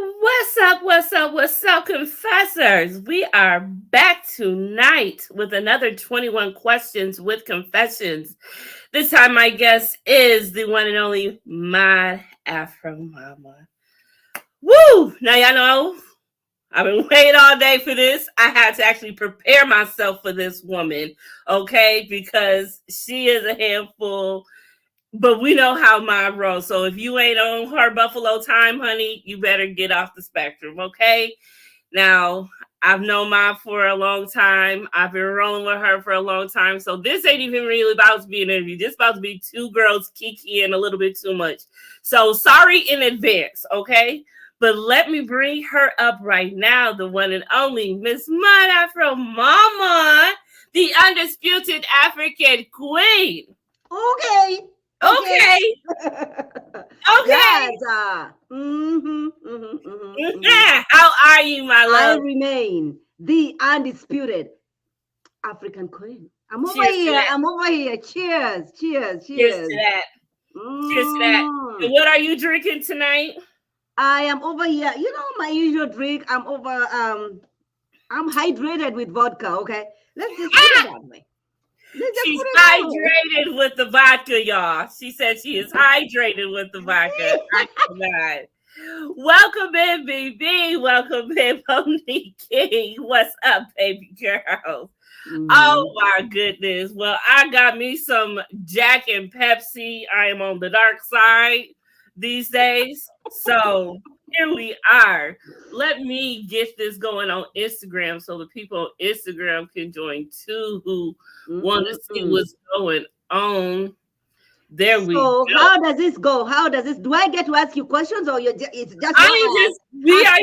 What's up? What's up? What's up, confessors? We are back tonight with another 21 questions with confessions. This time, my guest is the one and only Mod Afro Mama. Woo! Now, y'all know I've been waiting all day for this. I had to actually prepare myself for this woman, okay? Because she is a handful. But we know how my rolls. So if you ain't on her Buffalo time, honey, you better get off the spectrum, okay? Now, I've known Ma for a long time. I've been rolling with her for a long time. So this ain't even really about to be an interview. This about to be two girls kikiing a little bit too much. So sorry in advance, okay? But let me bring her up right now, the one and only Miss Mod Afro Mama, the undisputed African queen. Okay. Okay. Yes. How are you, my I love? remain the undisputed African queen. I'm over Cheers to here. that. I'm over here. Cheers. Cheers. Cheers Cheers. to that. Cheers to that. And what are you drinking tonight? I am over here. You know my usual drink. I'm hydrated with vodka. Okay. Let's just put it that way. She's hydrated with the vodka, y'all. She said she is hydrated with the vodka. I cannot. Welcome in, BB. Welcome in, Pony King. What's up, baby girl? Oh my goodness. Well, I got me some Jack and Pepsi. I am on the dark side these days. So here we are. Let me get this going on Instagram so the people on Instagram can join too who want to see what's going on. There we go. So how does this go? How does this? Do I get to ask you questions, or it's just? I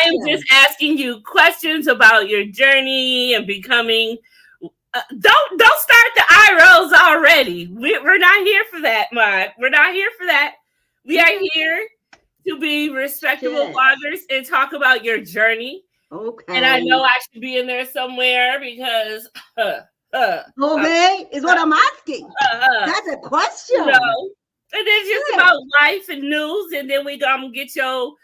am just asking you questions about your journey and becoming. Don't start the eye rolls already. We're not here for that, Mod. We're not here for that. We are here to be respectable bloggers and talk about your journey. Okay. And I know I should be in there somewhere because. Okay, is what I'm asking. That's a question. You know, and then just about life and news, and then we gonna get your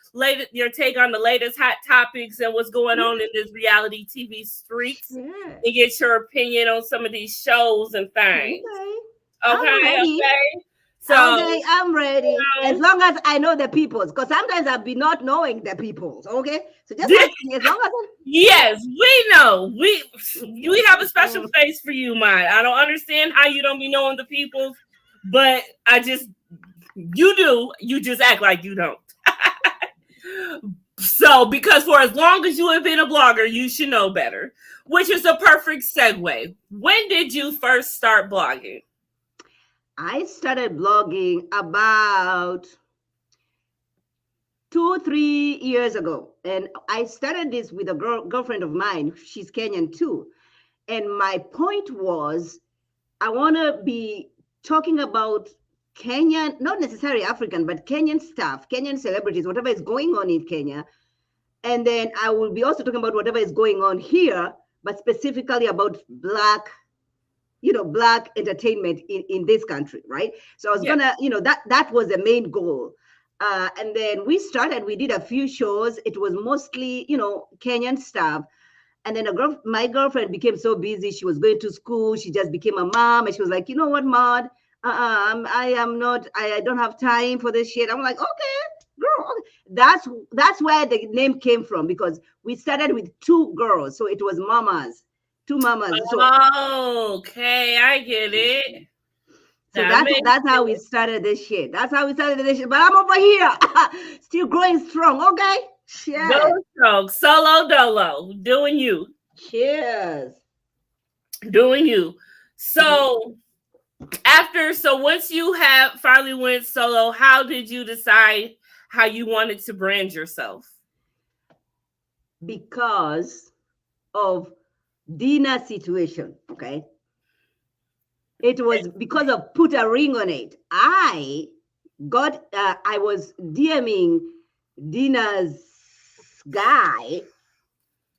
take on the latest hot topics and what's going on in this reality TV streets, and get your opinion on some of these shows and things. Okay. So okay, I'm ready. As long as I know the peoples, because sometimes I'll be not knowing the peoples. Okay, so just as long as yes, we know we have a special place for you, Mine. I don't understand how you don't be knowing the peoples, but you do. You just act like you don't. So, because for as long as you have been a blogger, you should know better, which is a perfect segue. When did you first start blogging? I started blogging about 2-3 years ago. And I started this with a girlfriend of mine. She's Kenyan too. And my point was, I want to be talking about Kenyan, not necessarily African, but Kenyan stuff, Kenyan celebrities, whatever is going on in Kenya. And then I will be also talking about whatever is going on here, but specifically about Black entertainment in this country, right? So I was gonna, that was the main goal. And then we did a few shows. It was mostly, Kenyan stuff. And then my girlfriend became so busy. She was going to school. She just became a mom. And she was like, you know what, Mod? I don't have time for this shit. I'm like, okay, girl. That's where the name came from, because we started with 2 girls. So it was mamas. 2 mamas. Okay, I get it. So that's how we started this shit. But I'm over here, still growing strong. Okay. Yeah. Go strong. Solo dolo. Doing you. Cheers. Doing you. So once you have finally went solo, how did you decide how you wanted to brand yourself? Because of Dina's situation, okay? It was because of put a ring on it. I was DMing Dina's guy.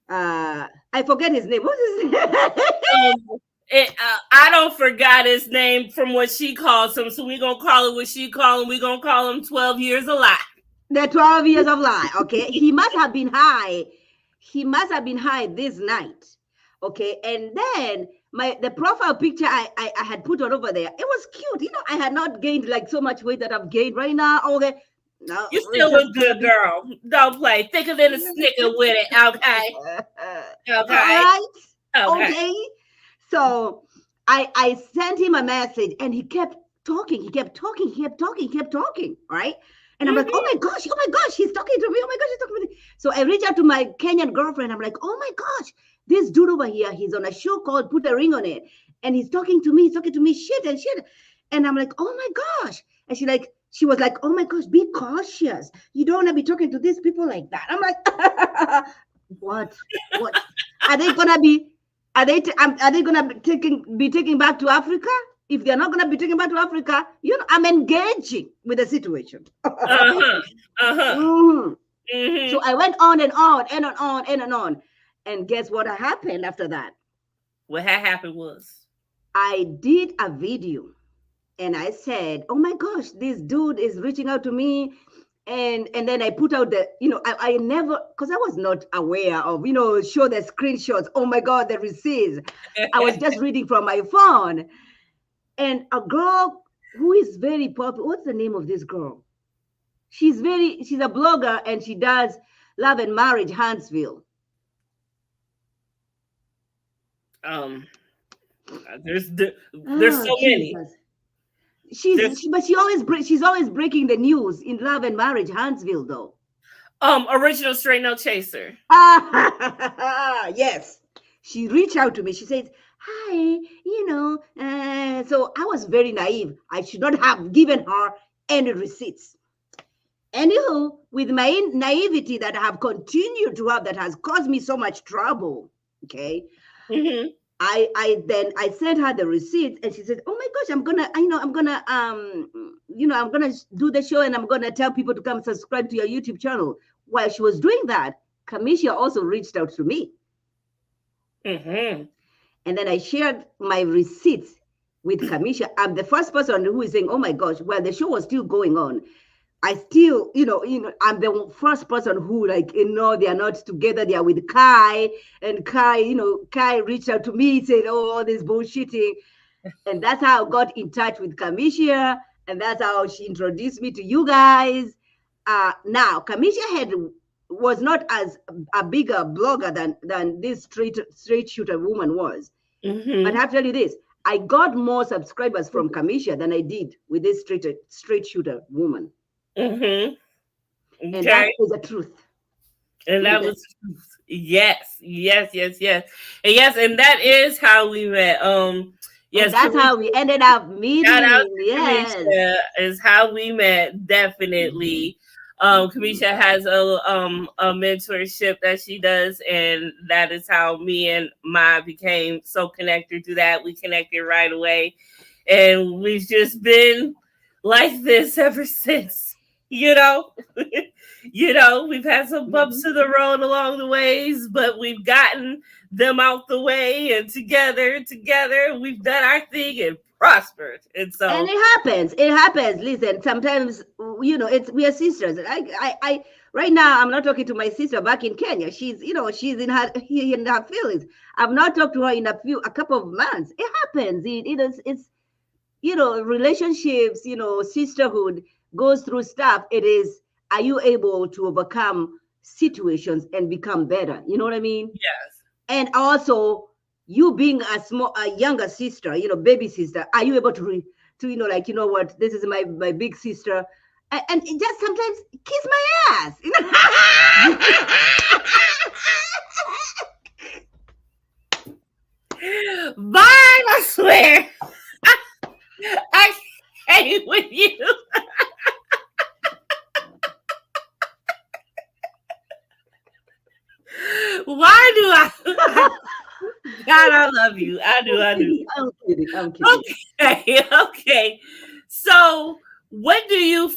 I forget his name. What's his name? I don't forgot his name from what she calls him. So we're going to call it what she called him. We're going to call him 12 Years a Lie. The 12 years of lie. Okay. He must have been high. He must have been high this night. Okay. And then the profile picture I had put on over there, it was cute. I had not gained like so much weight that I've gained right now. Okay. No, You it's still just look gonna good, be girl. Don't play. Thicker than a snicker with it. Okay. all Okay. right. Okay. Okay. So I sent him a message and he kept talking. He kept talking. He kept talking. He kept talking. Right. And I'm like, Mm-hmm. oh my gosh, he's talking to me. Oh my gosh, he's talking to me. So I reach out to my Kenyan girlfriend. I'm like, oh my gosh, this dude over here, he's on a show called Put a Ring on It. And he's talking to me. He's talking to me shit and shit. And I'm like, oh my gosh. And she was like, oh my gosh, be cautious. You don't want to be talking to these people like that. I'm like, what? What? Are they gonna be? Are they gonna be taking back to Africa? If they're not gonna be taking back to Africa, I'm engaging with the situation. Uh-huh. Uh-huh. Mhm. So Mm-hmm. I went on and on and on and on. And guess what happened after that? What had happened was. I did a video and I said, "Oh my gosh, this dude is reaching out to me." And then I put out I never, because I was not aware of, show the screenshots. Oh my God, the receipts. I was just reading from my phone. And a girl who is very popular, what's the name of this girl? She's a blogger and she does Love and Marriage Huntsville. um there's Oh, so many. Jesus. There's She's always breaking the news in Love and Marriage Huntsville, though. original straight no chaser. Yes. She reached out to me. She says, hi, so I was very naive. I should not have given her any receipts. Anywho, with my naivety that I have continued to have, that has caused me so much trouble, okay, Mm-hmm. I sent her the receipt and she said, oh my gosh, I'm gonna do the show and I'm gonna tell people to come subscribe to your YouTube channel. While she was doing that, Kamisha also reached out to me. Mm-hmm. And then I shared my receipts with Kamisha. I'm the first person who is saying, oh my gosh, well, the show was still going on. I still, I'm the first person who, like, they are not together. They are with Kai. And Kai, Kai reached out to me, said, oh, all this bullshitting. And that's how I got in touch with Kamisha. And that's how she introduced me to you guys. Now, Kamisha was not as a bigger blogger than this straight shooter woman was. But I Mm-hmm. have to tell you this, I got more subscribers from Kamisha than I did with this straight shooter woman. Mm-hmm. And that Okay. is the truth. And that was yes, yes, yes, yes. And yes, and that is how we met. And Yes, that's how we ended up shout out meeting. to Yes. Kamisha is how we met. Definitely. Kamisha has a mentorship that she does, and that is how me and Ma became so connected to that. We connected right away, and we've just been like this ever since. You know, we've had some bumps Mhm. in the road along the ways, but we've gotten them out the way, and together, we've done our thing and prospered. And And so, it happens. It happens. Listen, sometimes we are sisters. Right now I'm not talking to my sister back in Kenya. She's in her feelings. I've not talked to her in a couple of months. It happens. It's relationships, sisterhood goes through stuff. It is, are you able to overcome situations and become better? You know what I mean? yes. And also, you being a younger sister, baby sister, are you able to like, what, this is my big sister, and it just sometimes kiss my ass, Bye, I swear. I hate with you. Why do I? God, I love you. I do. I do. I'm kidding. Okay. Okay. So, what do you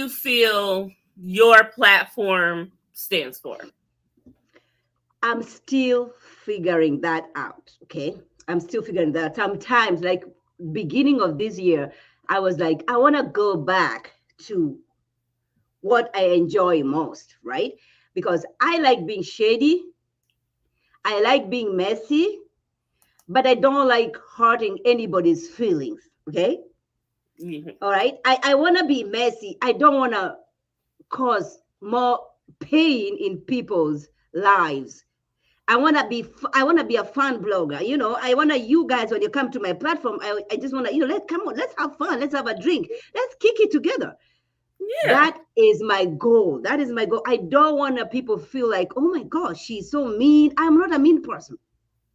feel your platform stands for? I'm still figuring that out. Okay. I'm still figuring that. Sometimes, like beginning of this year, I was like, I want to go back to what I enjoy most, right? Because I like being shady, I like being messy, but I don't like hurting anybody's feelings. Okay. Mhm. All right. I want to be messy. I don't want to cause more pain in people's lives. I want to be a fun blogger. I want to, you guys, when you come to my platform, I just want to, let's come on, let's have fun. Let's have a drink. Let's kick it together. Yeah. That is my goal. That is my goal. I don't want to people feel like, oh my gosh, she's so mean. I'm not a mean person,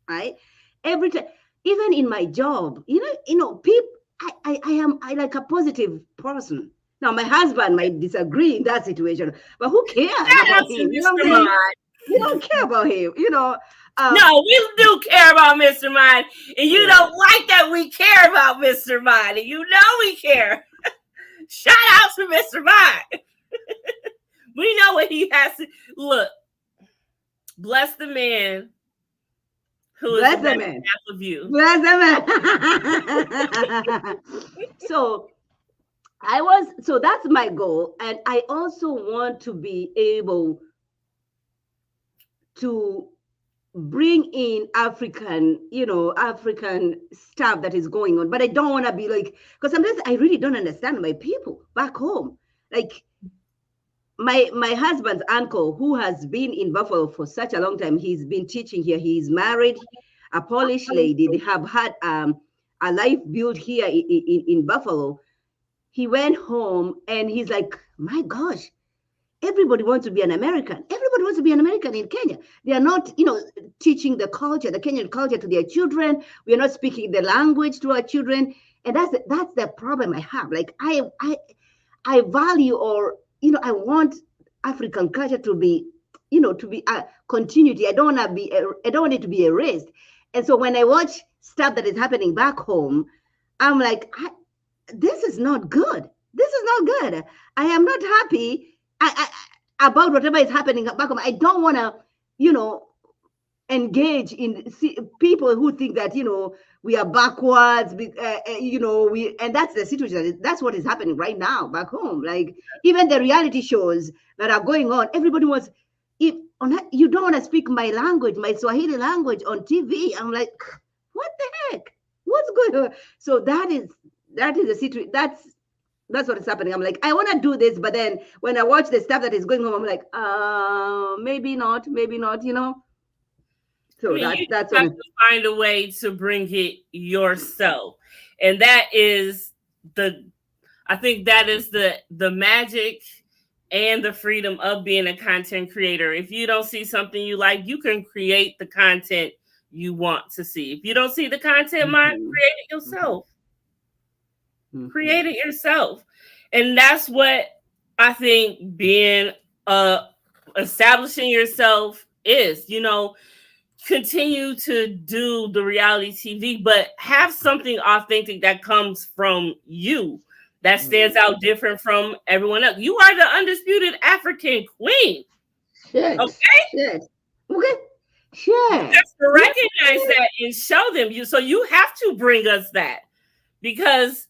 right? Every time, even in my job, people, I like a positive person. Now, my husband might disagree in that situation, but who cares Shout out about to him? You know what Mr. I'm saying? Mind. We don't care about him. Um, No, we do care about Mr. Mind, and you yeah. don't like that we care about Mr. Mind, and you know we care. Shout out to Mr. Mind. We know what he has to look. Bless the man who is the Bless the better man. half of you. Bless the man. So that's my goal. And I also want to be able to bring in African stuff that is going on. But I don't want to be like, because sometimes I really don't understand my people back home. Like my husband's uncle, who has been in Buffalo for such a long time, he's been teaching here. He's married, a Polish lady. They have had a life built here in Buffalo. He went home and he's like, my gosh, everybody wants to be an American. Everybody wants to be an American in Kenya. They are not, teaching the culture, the Kenyan culture to their children. We are not speaking the language to our children. And that's the problem I have. Like I value, or I want African culture to be, to be a continuity. I don't want it to be erased. And so when I watch stuff that is happening back home, I'm like, this is not good. This is not good. I am not happy about whatever is happening back home. I don't want to, you know, engage in people who think that we are backwards. And that's the situation. That's what is happening right now back home. Like even the reality shows that are going on, everybody wants. If you don't want to speak my language, my Swahili language on TV, I'm like, what the heck? What's going on? So that is the situation. That's what is happening. I'm like, I want to do this, but then when I watch the stuff that is going on, I'm like, maybe not, maybe not. I So mean, that's you that's what. have to find a way to bring it yourself. And that is I think that is the magic and the freedom of being a content creator. If you don't see something you like, you can create the content you want to see. If you don't see the content, mind, create it yourself. Create it yourself. And that's what I think being establishing yourself is. Continue to do the reality TV, but have something authentic that comes from you that stands out different from everyone else. You are the undisputed African queen. Shit. Okay? Shit. Okay. Shit. Just to recognize that and show them you. So you have to bring us that, because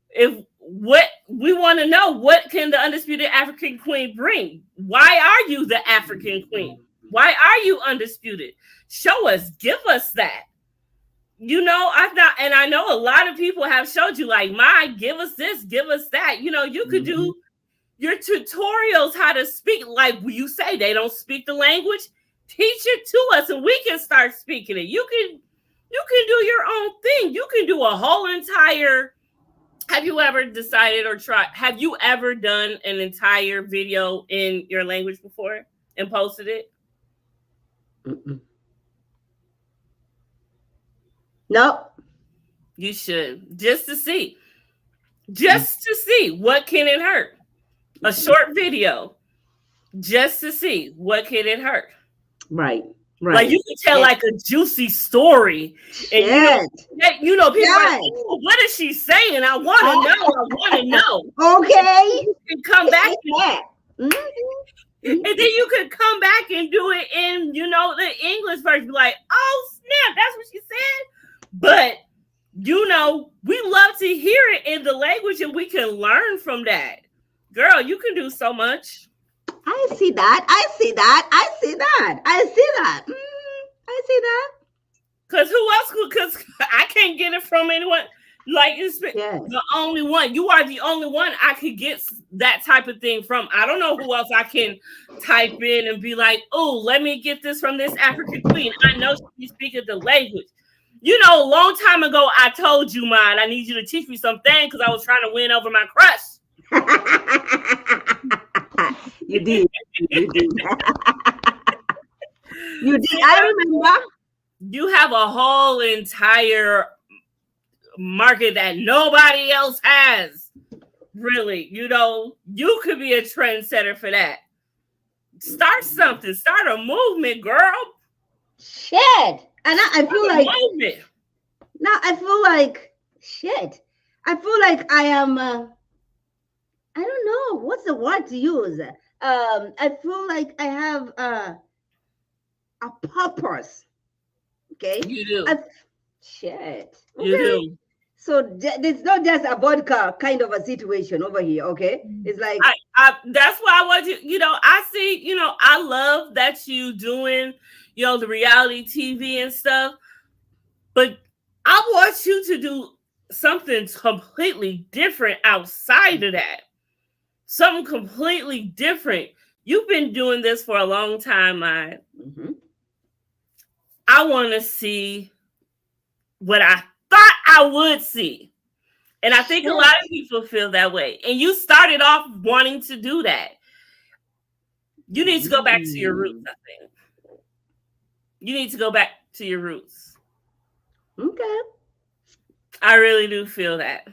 if what we want to know, what can the undisputed African queen bring? Why are you the African queen? Why are you undisputed? Show us, give us that. I know a lot of people have showed you, like, give us this, give us that. You could do your tutorials how to speak. Like you say, they don't speak the language. Teach it to us and we can start speaking it. You can do your own thing. You can do a whole entire. Have you ever decided or tried? Have you ever done an entire video in your language before and posted it? No. You should, just to see what can it hurt. A short video, just to see what can it hurt. Right. Like you can tell like a juicy story, and people are like, oh, what is she saying? I want to know. Okay. You can come back and then you could come back and do it in the English version. Be like, oh snap, that's what she said. But we love to hear it in the language, and we can learn from that. girl, you can do so much. I see that. I see that. I see that. I see that. I see that. Cause who else could? Cause I can't get it from anyone. Like it's Yes. the only one. You are the only one I could get that type of thing from. I don't know who else I can type in and be like, oh, let me get this from this African queen. I know she's speaking the language. You know, a long time ago, I told you, mine. I need you to teach me something because I was trying to win over my crush. You did. You did. You did. I remember. You have a whole entire market that nobody else has. Really, you know, you could be a trendsetter for that. Start something. Start a movement, girl. Shit. And I feel like movement. now I feel like shit. I feel like I am. I don't know what's the word to use. I feel like I have a purpose. Okay. You do. Shit. Okay. You do. So it's not just a vodka kind of a situation over here. Okay. It's like that's why I want you. You know, I see. You know, I love that you doing. You know, the reality TV and stuff. But I want you to do something completely different outside of that. Something completely different. You've been doing this for a long time, Maya. mm-hmm. I want to see what I thought I would see. And I think a lot of people feel that way. And you started off wanting to do that. You need to go back to your roots, I think. You need to go back to your roots. Okay. I really do feel that.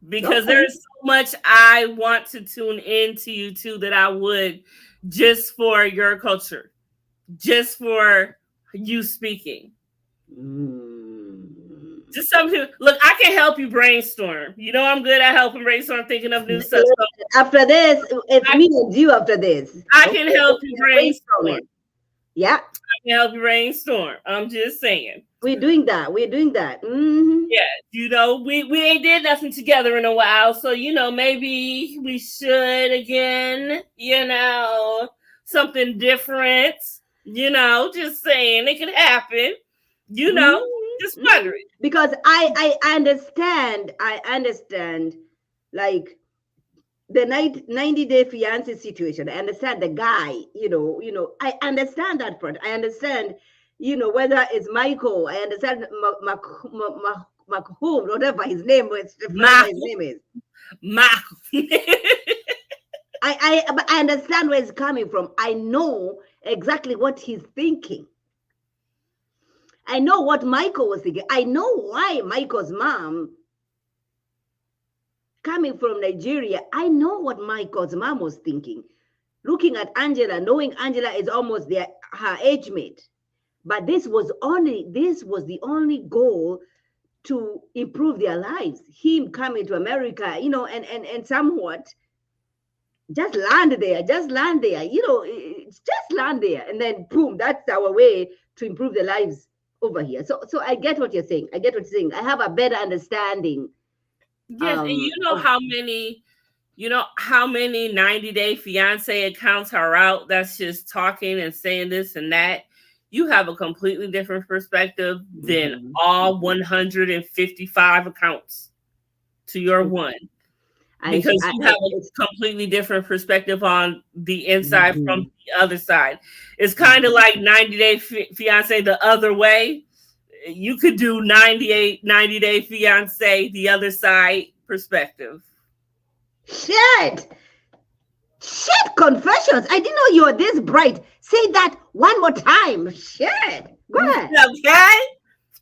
Because there's so much I want to tune into you too that I would just for your culture. Just for you speaking. Just something. Look, I can help you brainstorm. You know I'm good at helping brainstorm, thinking of new stuff. So after this, it's me and you after this. I can help you brainstorm. Yeah. I can help you brainstorm. I'm just saying. We're doing that. We're doing that. Mm-hmm. Yeah, you know, we ain't did nothing together in a while. So, you know, maybe we should again, you know, something different. You know, just saying it could happen. You know, just wondering. Because I understand, like the 90-day fiance situation. I understand the guy, you know, I understand that part. I understand, you know, whether it's Michael, I understand Macomb, whatever his name is. Michael. I understand where it's coming from. I know exactly what he's thinking. I know what Michael was thinking. I know why Michael's mom, coming from Nigeria, I know what Michael's mom was thinking. Looking at Angela, knowing Angela is almost her age mate. But this was the only goal to improve their lives. Him coming to America, you know, and somewhat just land there, you know, just land there. And then boom, that's our way to improve their lives over here. So I get what you're saying. I have a better understanding. Yes, and you know how many 90-day fiance accounts are out that's just talking and saying this and that. You have a completely different perspective than all 155 accounts to your one. Because you have a completely different perspective on the inside from the other side. It's kind of like 90-day fiance the other way. You could do 90-day fiance the other side perspective. Shit, confessions. I didn't know you were this bright. Say that one more time. Shit. Go ahead. Okay.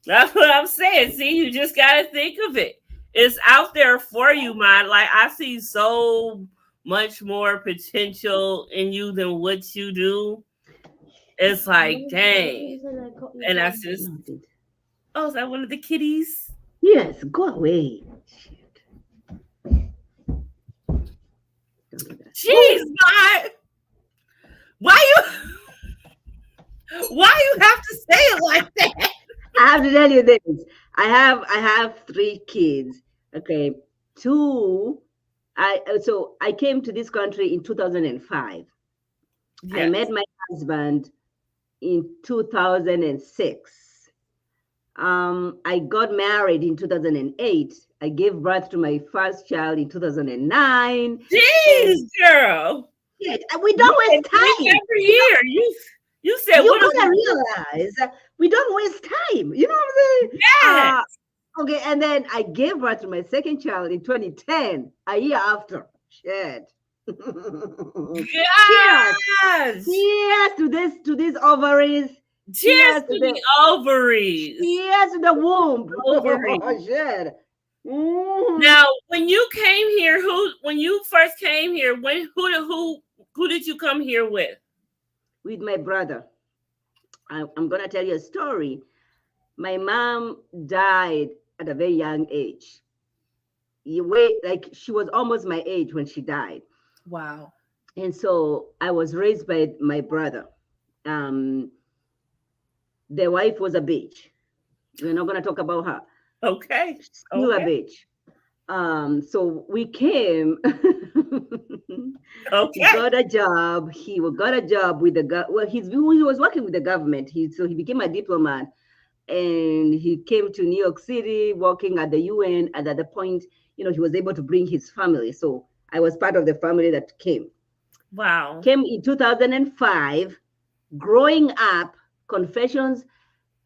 That's what I'm saying. See, you just got to think of it. It's out there for you, man. Like, I see so much more potential in you than what you do. It's like, dang. And that's just, oh, is that one of the kitties? Yes, go away. Jeez, man. Why you have to say it like that? I have to tell you this. I have 3 kids. Okay, 2 I came to this country in 2005. I Yes. met my husband in 2006. I got married in 2008. I gave birth to my first child in 2009. Jeez, And girl. we You don't a waste week time. every year. You said You what are gotta we doing? realize that we don't waste time. You know what I'm saying? Yes. Okay, and then I gave birth to my second child in 2010, a year after. Shit. Cheers. Gosh. Cheers to these ovaries. Cheers Cheers to to the the ovaries. cheers to the womb. Ovaries. Shit. Mm. Now, when you came here, when you first came here, who did you come here with? With my brother. I'm gonna tell you a story. My mom died at a very young age. Like she was almost my age when she died. Wow. And so I was raised by my brother. Um, the wife was a bitch. We're not going to talk about her. Okay. Still a Okay. bitch. So we came. He Okay. got a job. He got a job with the well. He was working with the government. He became a diplomat, and he came to New York City working at the UN. And at the point, he was able to bring his family. So I was part of the family that came. Wow. Came in 2005. Growing up, confessions,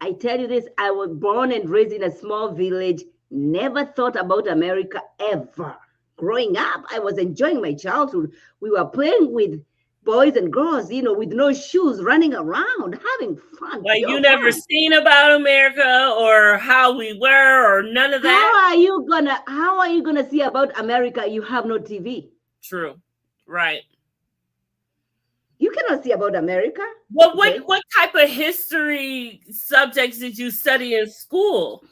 I tell you this, I was born and raised in a small village, never thought about America ever. Growing up, I was enjoying my childhood. We were playing with boys and girls, with no shoes, running around, having fun, Like you pure never fun. seen about America or how we were or none of that? How are you gonna see about America? You have no TV. True. Right. You cannot see about America. Well, Okay. what type of history subjects did you study in school?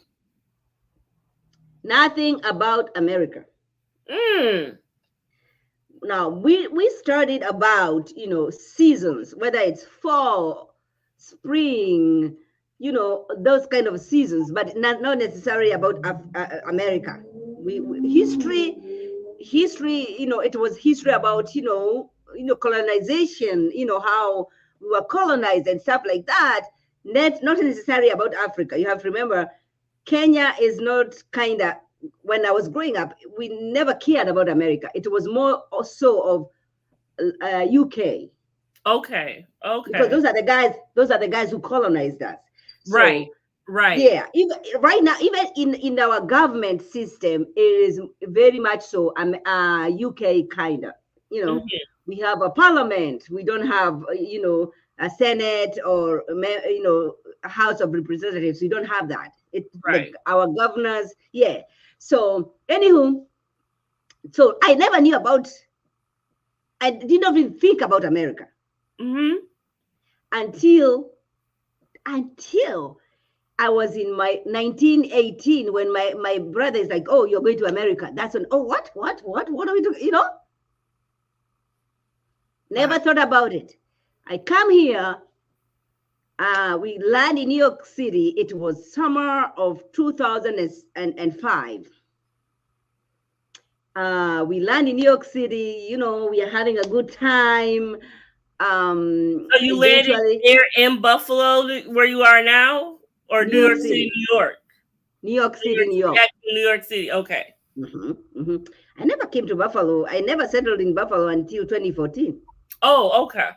Nothing about America. Mm. Now we studied about seasons, whether it's fall, spring, those kind of seasons, but not necessarily about America. History, it was history about colonization, how we were colonized and stuff like that. Not necessarily about Africa. You have to remember, Kenya is not kind of, when I was growing up, we never cared about America. It was more also of UK, Okay. because Okay. those are the guys who colonized us. Right. So Right. yeah, even right now, even in our government system, it is very much so UK kind of. Mhm. We have a parliament. We don't have a senate or a house of representatives. We don't have that. Right. Our governors, yeah. So anywho, so I never knew about. I did not even think about America Mhm. until I was in my 1918, when my brother is like, "Oh, you're going to America." That's when, oh, what are we doing? Wow. Never thought about it. I come here. We land in New York City. It was summer of 2005. We land in New York City. We are having a good time. So you landed Eventually, here in Buffalo, where you are now, or New New York York City, City, New York? New York New City, York New City, York. actually, New York City. Okay. I never came to Buffalo. I never settled in Buffalo until 2014. Oh, okay.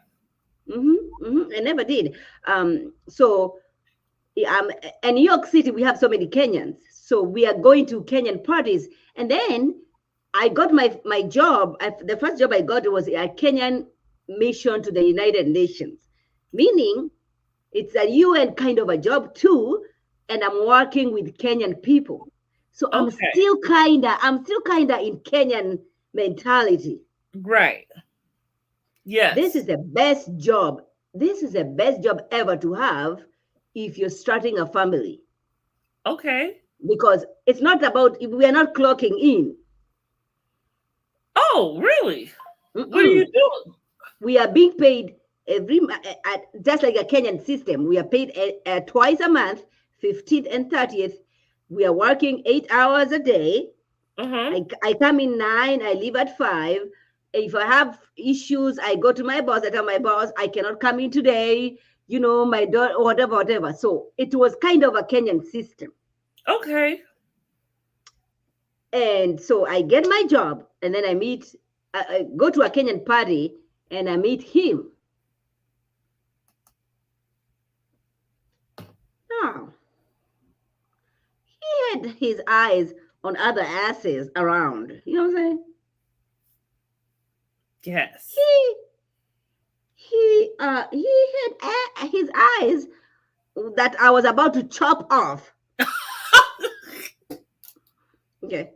I never did. So, in New York City, we have so many Kenyans. So we are going to Kenyan parties. And then I got my job. The first job I got was a Kenyan mission to the United Nations, meaning it's a UN kind of a job too. And I'm working with Kenyan people. So Okay. I'm still kinda in Kenyan mentality. Right. This Yes. is the best job. This is the best job ever to have if you're starting a family, Okay. because it's not about, we are not clocking in. Oh, really? What are you Mm-mm. doing? We are being paid just like a Kenyan system. We are paid twice a month, 15th and 30th. We are working 8 hours a day. Mm-hmm. I come in 9, I leave at 5. If I have issues, I go to my boss. I tell my boss, I cannot come in today, my daughter, whatever, whatever. So it was kind of a Kenyan system. Okay. And so I get my job, and then I go to a Kenyan party, and I meet him. Now, he had his eyes on other asses around. You know what I'm saying? Yes. He had his eyes that I was about to chop off. Okay.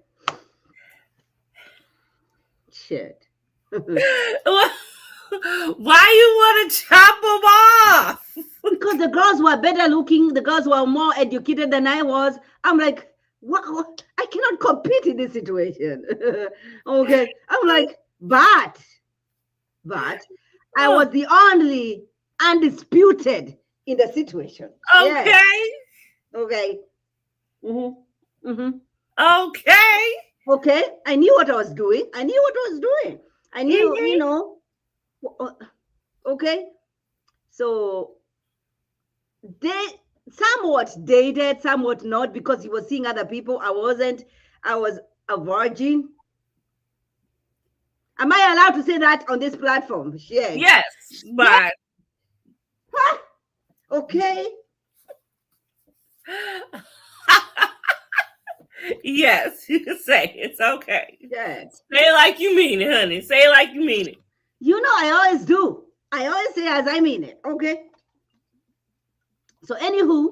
Shit. Why you want to chop them off? Because the girls were better looking, the girls were more educated than I was. I'm like, what? I cannot compete in this situation. Okay. I'm like, but I was the only undisputed in the situation. Okay. Yes. Okay. Mm-hmm. Mm-hmm. Okay. Okay. I knew what I was doing. I knew, okay. So they somewhat dated, somewhat not, because he was seeing other people. I wasn't. I was a virgin. Am I allowed to say that on this platform? Shit. Yes, but Huh? Okay. yes, you can say it's okay. Yes. Say it like you mean it, honey. Say it like you mean it. I always do. I always say as I mean it. Okay. So, anywho,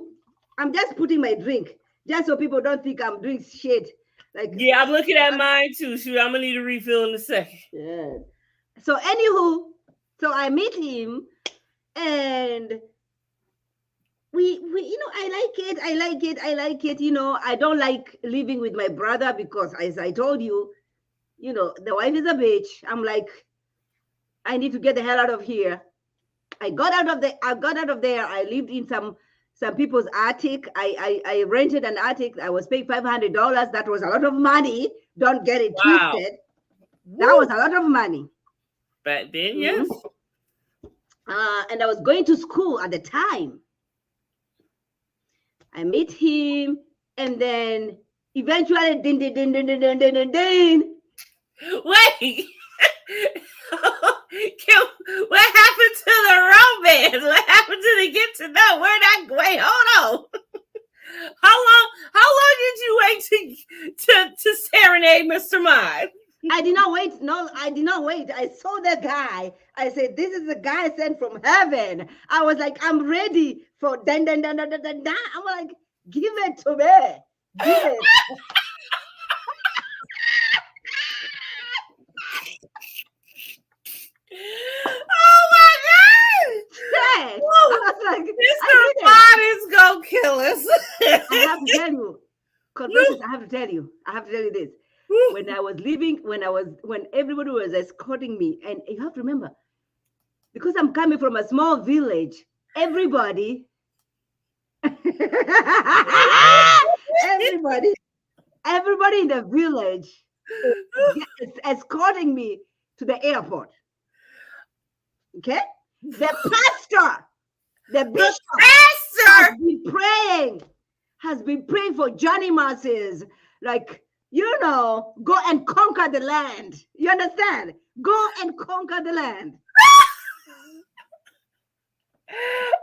I'm just putting my drink just so people don't think I'm doing shit. Like, yeah, I'm looking at mine too. Shoot, I'm gonna need a refill in a second. Yeah. So, anywho, so I meet him, and we I like it. I don't like living with my brother because, as I told you, the wife is a bitch. I'm like, I need to get the hell out of here. I got out of there. I lived in some people's attic. I rented an attic. I was paying $500. That was a lot of money. Don't get it twisted. That was a lot of money. But then, yes. And I was going to school at the time. I meet him, and then eventually, din. Wait. What happened to the romance? What happened to the get to know? Wait, hold on. How long did you wait to serenade Mr. Mod? I did not wait. No, I did not wait. I saw the guy. I said, "This is the guy sent from heaven." I was like, "I'm ready for dan. I'm like, "Give it to me. Give it." Oh my God! Yes. I was like, Mr. Mod is gonna kill us. I have to tell you, Conversus, I have to tell you this. When I was leaving, when everybody was escorting me, and you have to remember, because I'm coming from a small village, everybody in the village is escorting me to the airport. Okay? The pastor, the bishop has been praying for Johnny Masses, like, go and conquer the land. You understand? Go and conquer the land.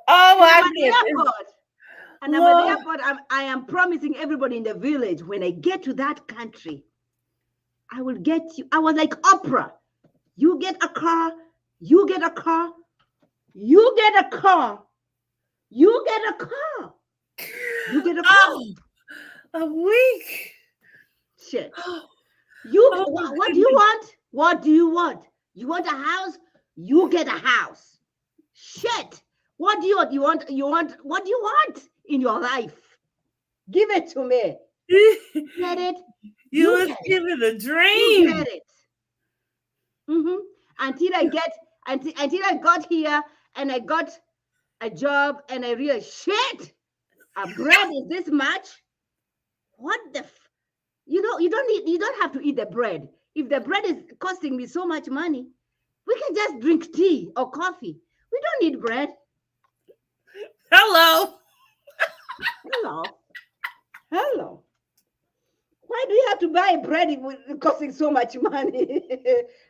Oh my goodness. And I'm at the airport. I am promising everybody in the village, when I get to that country, I will get you. I was like Oprah. You get a car. You get a car. You get a car. You get a car. You get a car. Oh, a week. Shit. What do you want? What do you want? You want a house? You get a house. Shit. What do you want? What do you want in your life? Give it to me. Get it? You was giving the dream. You get it. Mm-hmm. Until I got here and I got a job and I realized, shit, a bread is this much? What the You don't have to eat the bread. If the bread is costing me so much money, we can just drink tea or coffee. We don't need bread. Hello. Hello. Hello. Why do you have to buy bread costing so much money?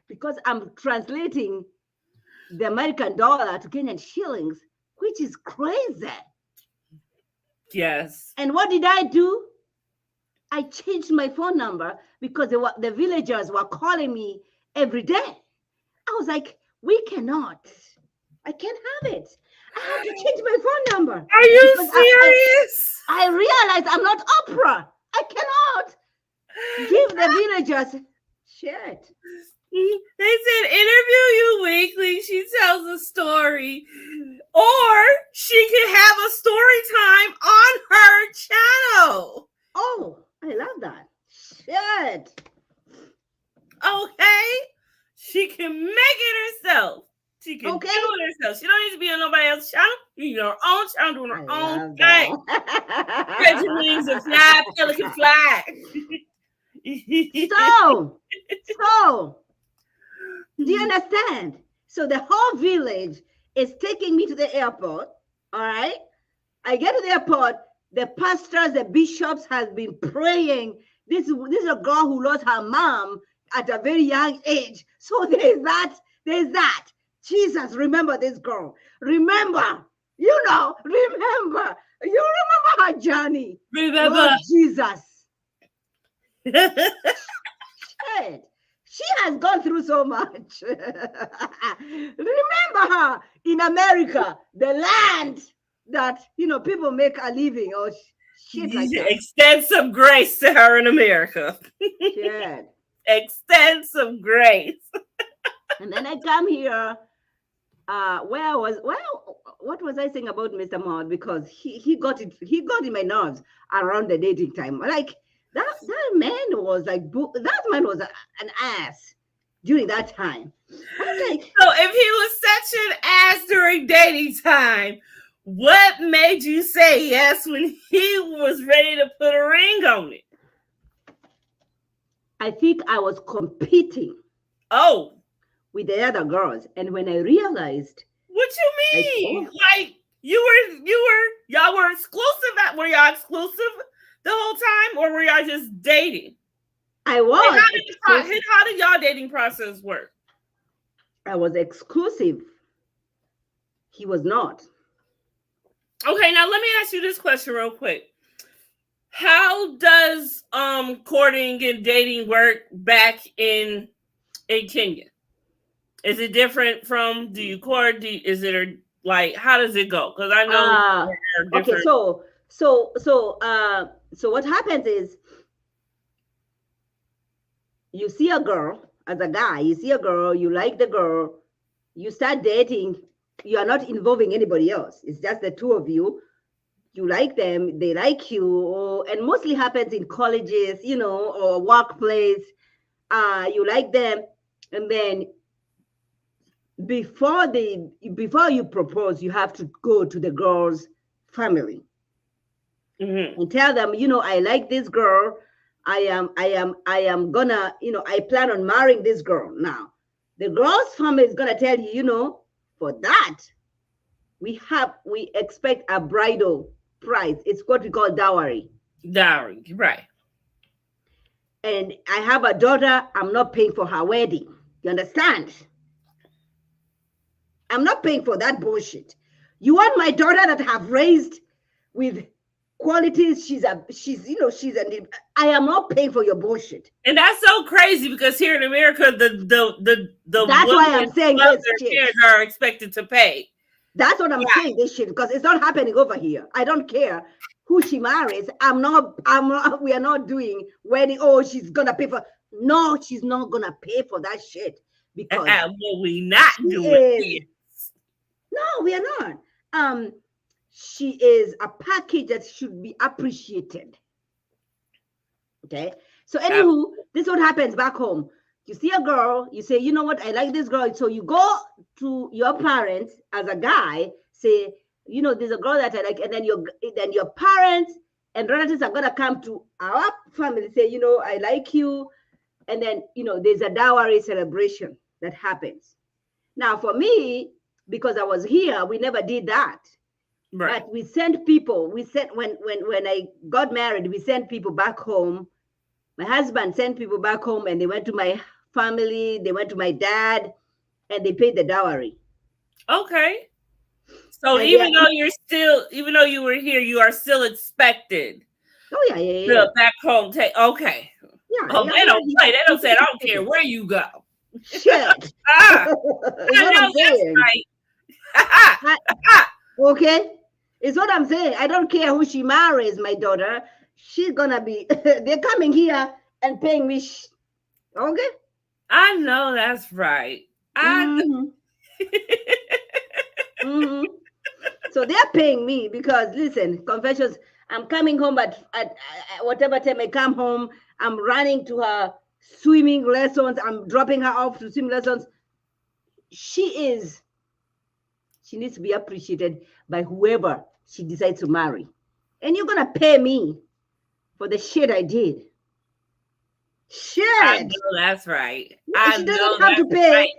Because I'm translating the American dollar to Kenyan shillings, which is crazy. Yes. And what did I do? I changed my phone number because the villagers were calling me every day. I was like, we cannot. I can't have it. I have to change my phone number. Are you serious? I realized I'm not Oprah. I cannot give the villagers shit. They said interview you weekly. She tells a story. Or she can have a story time on her channel. Oh, I love that. Shit. Okay? She can make it herself. She can do it herself. She don't need to be on nobody else's channel. You your own channel doing her own thing. Spread your wings and fly, pelican fly. So, do you understand? So the whole village is taking me to the airport. All right. I get to the airport. The pastors, the bishops has been praying. This is a girl who lost her mom at a very young age. So there's that. Jesus, remember this girl. Remember. Remember her journey. Remember. Lord Jesus. Shit. She has gone through so much. Remember her in America, the land that, people make a living or shit like that. Extend some grace to her in America. Shit. Extend some grace. And then I come here. What was I saying about Mr. Mod? Because he got in my nerves around the dating time. Like that man was an ass during that time. Like, so if he was such an ass during dating time, what made you say yes when he was ready to put a ring on it? I think I was competing. Oh. With the other girls, and when I realized, what you mean? Like y'all were exclusive? Were y'all exclusive the whole time, or were y'all just dating? I was. How did y'all dating process work? I was exclusive. He was not. Okay, now let me ask you this question real quick. How does courting and dating work back in Kenya? Is it different from, do you court? Is it like, how does it go? Because I know. Okay, so what happens is, you see a girl as a guy, you like the girl, you start dating, you are not involving anybody else. It's just the two of you. You like them, they like you, and mostly happens in colleges, or workplace. You like them, and then before you propose, you have to go to the girl's family and tell them, I like this girl. I am gonna, I plan on marrying this girl. Now, the girl's family is gonna tell you, for that, we expect a bridal price. It's what we call dowry. Dowry, right. And I have a daughter, I'm not paying for her wedding. You understand? I'm not paying for that bullshit. You want my daughter that have raised with qualities? I am not paying for your bullshit. And that's so crazy because here in America, the that's why I'm saying this shit are expected to pay. That's what I'm saying this shit, because it's not happening over here. I don't care who she marries. We are not doing wedding. Oh, she's gonna pay for. No, she's not gonna pay for that shit because we not doing. No, we are not. She is a package that should be appreciated. Okay. So anywho, this is what happens back home. You see a girl, you say, you know what, I like this girl. So you go to your parents as a guy, say, there's a girl that I like, and then your parents and relatives are gonna come to our family, say, I like you, and then there's a dowry celebration that happens. Now, for me, because I was here, we never did that. Right. But we sent people. We sent when I got married, we sent people back home. My husband sent people back home, and they went to my family. They went to my dad, and they paid the dowry. Okay. So And they are, even though you were here, you are still expected oh yeah, yeah, yeah, to back home take. Okay. yeah, Oh, yeah, they yeah, don't play. They don't say, I don't care yeah. where you go. Shit. Ah, Is I what know I'm saying. that's right. Okay, is what I'm saying. I don't care who she marries, my daughter. She's gonna be. They're coming here and paying me. Okay. I know that's right. Mm-hmm. Mm-hmm. So they're paying me because, listen, confessions. I'm coming home at whatever time I come home. I'm running to her swimming lessons. I'm dropping her off to swim lessons. She needs to be appreciated by whoever she decides to marry. And you're gonna pay me for the shit I did. I Shit. know that's right. I She know doesn't have to that's pay. right.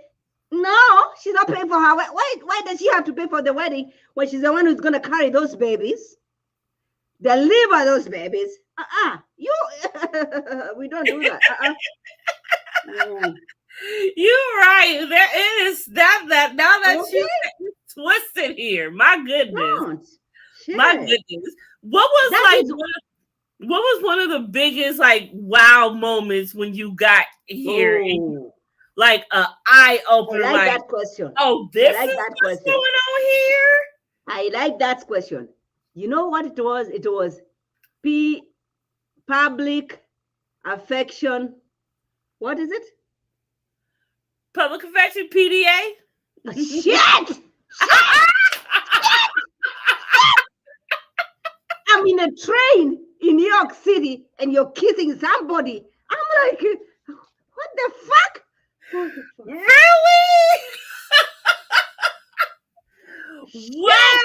No, she's not paying for her. Why does she have to pay for the wedding when she's the one who's gonna carry those babies, deliver those babies? You. We don't do that. Mm. You're right. There is that now that you Okay, twisted here. My goodness. don't. My Shit. goodness. What was That like is. what was one of the biggest like wow moments when you got here? Oh, Like a eye I opener, like like, that question. oh, I this like is that what's question. going on here. I like that question. You know what it was? It was public affection. What is it? Public affection PDA. Shit! Shit! I'm in a train in New York City and you're kissing somebody. I'm like, what the fuck? What the fuck? Really? What?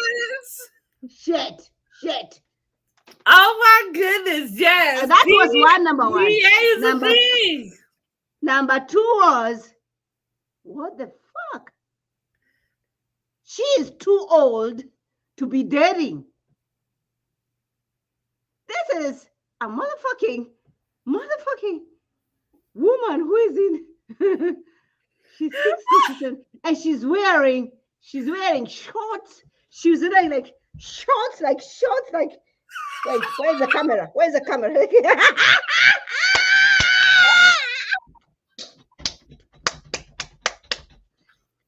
Shit. Oh my goodness, yes. That was one, number one. PDA is a thing. Number two was, what the fuck? She is too old to be dating. This is a motherfucking woman who is in she's 60 and she's wearing shorts. She's wearing like shorts, like wait, where's the camera? Where's the camera?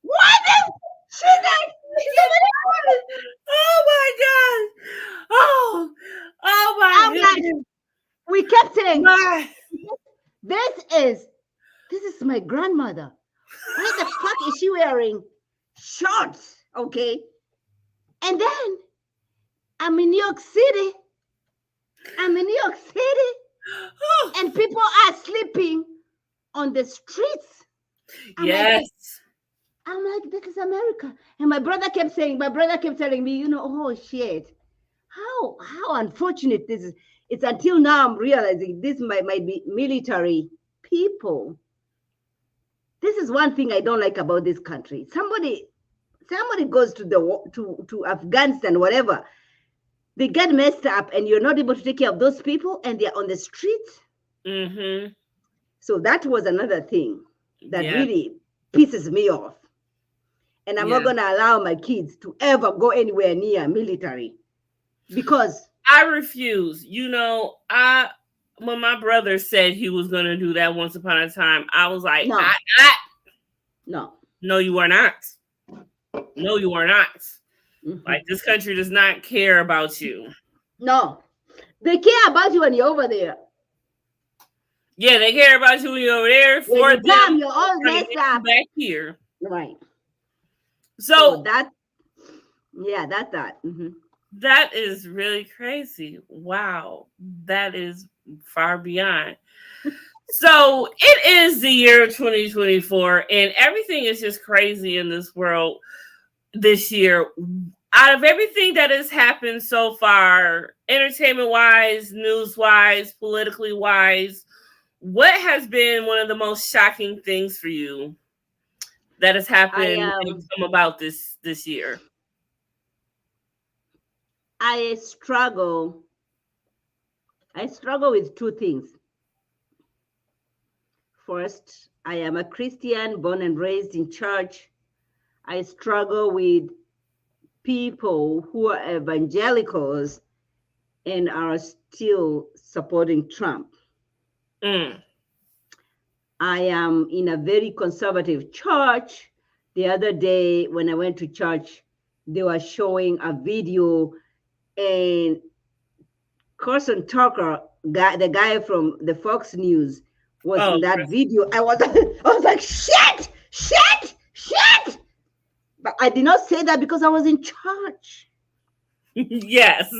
What is she's like Oh my god. Oh my I'm goodness. like, we kept saying My. this is my grandmother. Why the fuck is she wearing shorts? Okay. And then I'm in New York City. And people are sleeping on the streets. Yes. I'm like, this is America. And my brother kept telling me, oh shit. How unfortunate this is. It's until now I'm realizing this might be military people. This is one thing I don't like about this country. Somebody goes to Afghanistan, whatever. They get messed up and you're not able to take care of those people and they're on the streets. Mm-hmm. So that was another thing that really pisses me off. And I'm not going to allow my kids to ever go anywhere near military because I refuse. When my brother said he was going to do that once upon a time, I was like, no, you are not. No, you are not. Mm-hmm. Like, this country does not care about you. No, they care about you when you're over there. Yeah, they care about you when you're over there. For when you come, you're all messed up. Back here. Right. So that's that. Mm-hmm. That is really crazy. Wow. That is far beyond. So it is the year 2024 and everything is just crazy in this world this year. out of everything that has happened so far, entertainment wise, news wise, politically wise, what has been one of the most shocking things for you that has I happened and come about this year? I struggle. I struggle with two things. First, I am a Christian, born and raised in church. I struggle with people who are evangelicals and are still supporting Trump. Mm. I am in a very conservative church. The other day, when I went to church, they were showing a video, and Carson Tucker, the guy from the Fox News, was Oh, in that video. I was, I was like, shit, shit, shit. But I did not say that because I was in church. yes.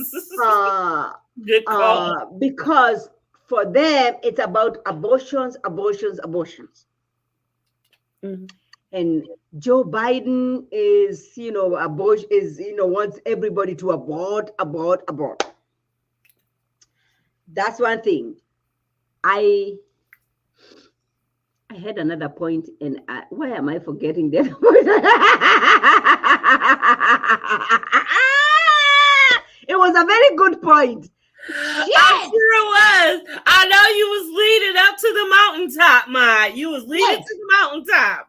Uh, Good call. because for them, it's about abortions, abortions, abortions. Mm-hmm. And Joe Biden is, abortion is, wants everybody to abort, abort, abort. That's one thing. I had another point, and why am I forgetting that? It was a very good point. I'm sure it was. I know you was leading up to the mountaintop, Ma. You was leading Yes. to the mountaintop.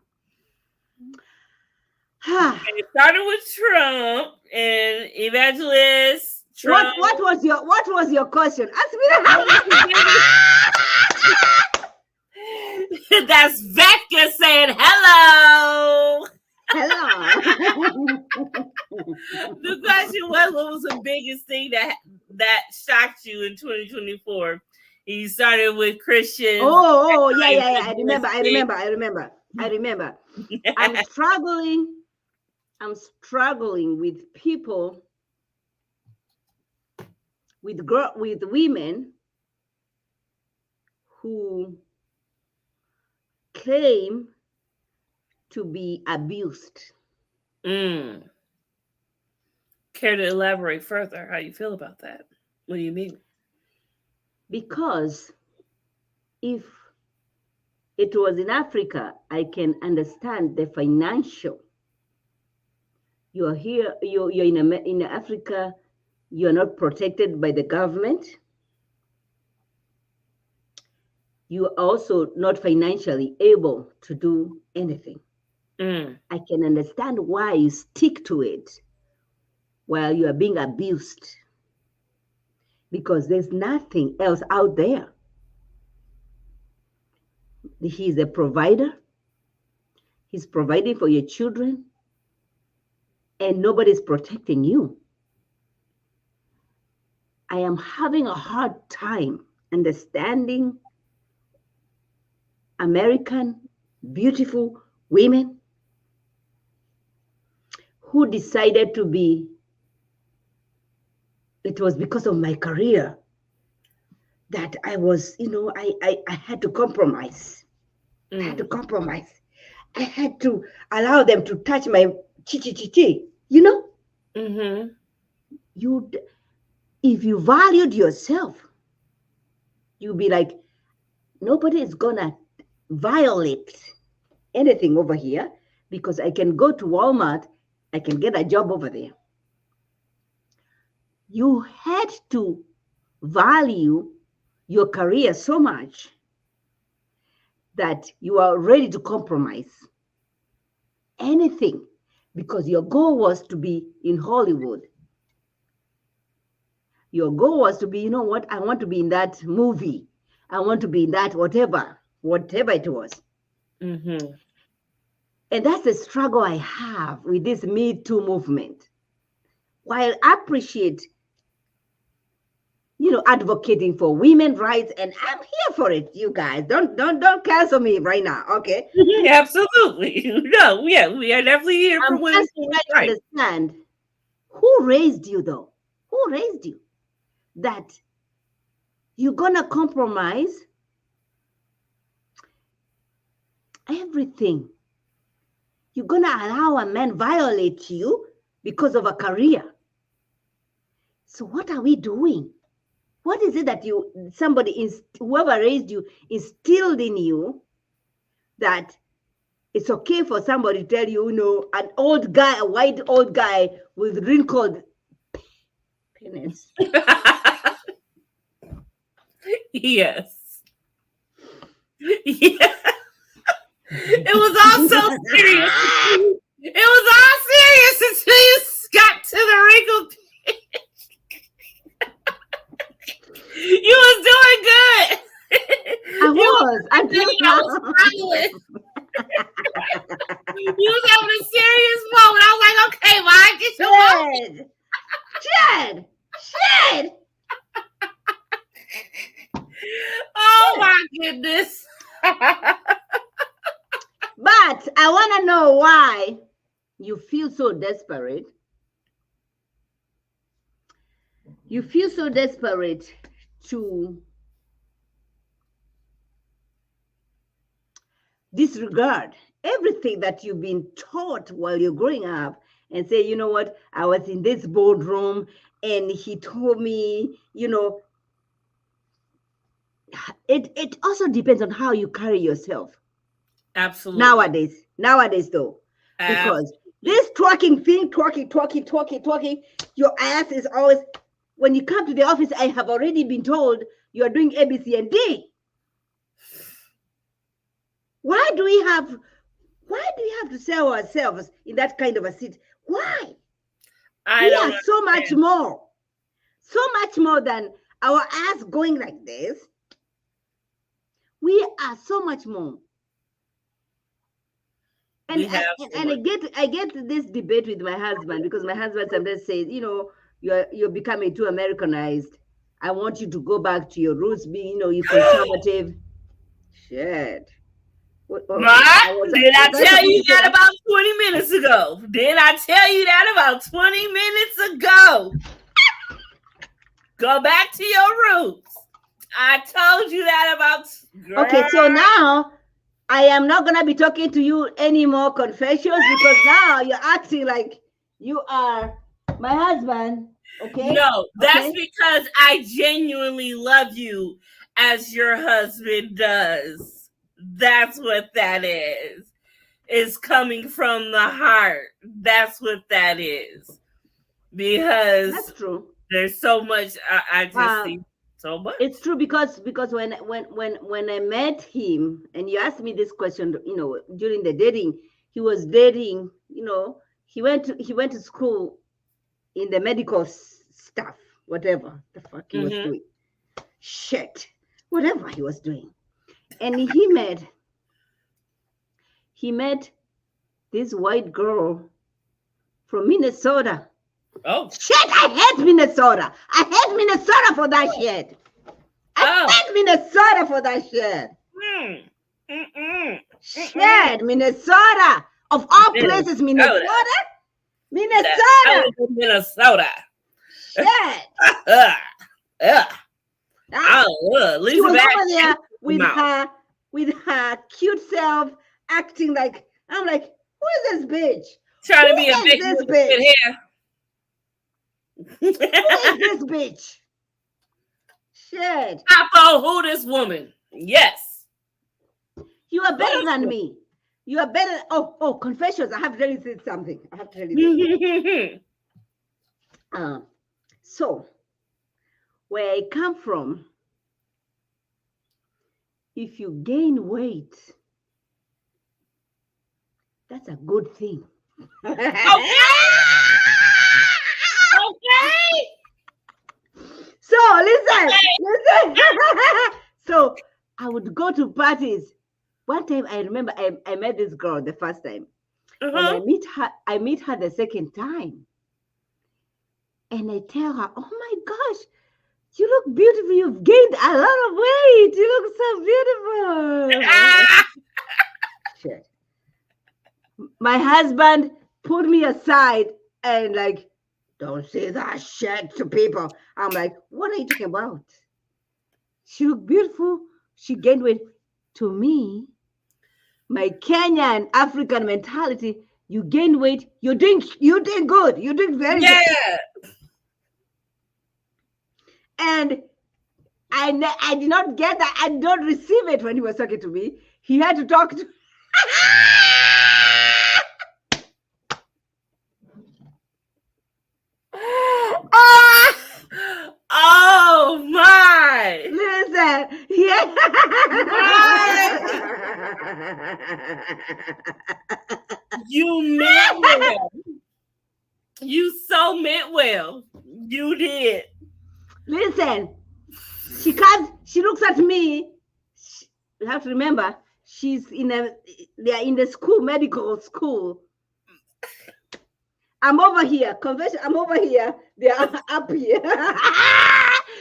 And it started with Trump and evangelist Trump. What was your question? Ask me that. That's Becca saying hello. Hello. The question was, what was the biggest thing that shocked you in 2024? You started with Christians. Oh, yeah. I remember. I'm struggling with people, with women who claim to be abused. Mm. Care to elaborate further how you feel about that? What do you mean? Because if it was in Africa, I can understand the financial. You're here, you're in Africa, you're not protected by the government. You are also not financially able to do anything. Mm. I can understand why you stick to it while you are being abused, because there's nothing else out there. He's a provider. He's providing for your children, and nobody's protecting you. I am having a hard time understanding American beautiful women who decided to be, it was because of my career that I was, I had to compromise. I had to compromise. I had to allow them to touch my chi. Mm-hmm. If you valued yourself, you'd be like, nobody is gonna violate anything over here because I can go to Walmart, I can get a job over there. You had to value your career so much that you are ready to compromise anything because your goal was to be in Hollywood. Your goal was to be, you know what, I want to be in that movie. I want to be in that whatever it was. Mm-hmm. And that's the struggle I have with this Me Too movement. While I appreciate, advocating for women's rights, and I'm here for it, you guys. Don't cancel me right now, okay? Absolutely. No, yeah, we are definitely here for I'm women. just trying to understand who raised you, though. Who raised you? That you're gonna compromise everything. You're gonna allow a man violate you because of a career. So what are we doing? What is it that whoever raised you instilled in you that it's okay for somebody to tell you, an old guy, a white old guy with wrinkled penis. Yes. Yeah. It was all so serious. It was all serious until you got to the wrinkled penis. You was doing good. I was. Until I was smiling. You was having a serious moment. I was like, okay, well, I get your moment. Chad. Oh my goodness. But I want to know why you feel so desperate. You feel so desperate to disregard everything that you've been taught while you're growing up and say, you know what, I was in this boardroom and he told me, it also depends on how you carry yourself. Absolutely. Nowadays though, because this twerking thing, twerking, your ass is always, when you come to the office, I have already been told you are doing A, B, C, and D. Why do we have to sell ourselves in that kind of a seat? Why? We are so much more than our ass going like this. We are so much more. And I get this debate with my husband, because my husband sometimes says, you're becoming too Americanized. I want you to go back to your roots, being, you're conservative. Shit. Did I tell you that about 20 minutes ago? Did I tell you that about 20 minutes ago? Go back to your roots. I told you that about... Girl. Okay, so now I am not going to be talking to you anymore, Confessions, because now you're acting like you are my husband. Okay? No, that's because I genuinely love you as your husband does. That's what that is. It's coming from the heart. That's what that is. Because that's true. There's so much. I just see so much. It's true because when I met him, and you asked me this question, during the dating, he was dating. He went to school in the medical stuff, whatever the fuck he was doing. Shit, whatever he was doing, and he met this white girl from Minnesota. Oh shit! I hate Minnesota. I hate Minnesota for that shit. I hate Minnesota for that shit. Shit, Minnesota. Of all places, Minnesota. Minnesota. Shit. She was over there with her cute self, acting like, I'm like, who is this bitch? Trying to be a big bitch here. Who is this bitch? Shit. Papa, who this woman? Yes. You are better than me. You are better. Oh, Confessions. I have to tell you something. So, where I come from, if you gain weight, that's a good thing. Okay. So listen. So I would go to parties. One time I remember I met this girl the first time, and I meet her the second time, and I tell her, "Oh my gosh, you look beautiful. You've gained a lot of weight. You look so beautiful." Shit. My husband put me aside and like, don't say that shit to people. I'm like, what are you talking about? She looked beautiful. She gained weight. To me, my Kenyan African mentality, You gained weight. You doing good. You're doing very good. Yeah. And I did not get that. I don't receive it when he was talking to me. He had to talk to. Oh my! Listen, yeah. You meant well. You so meant well. You did. Listen, she comes. She looks at me. You have to remember, she's they are in the school, medical school. I'm over here, convention. I'm over here. They are up here.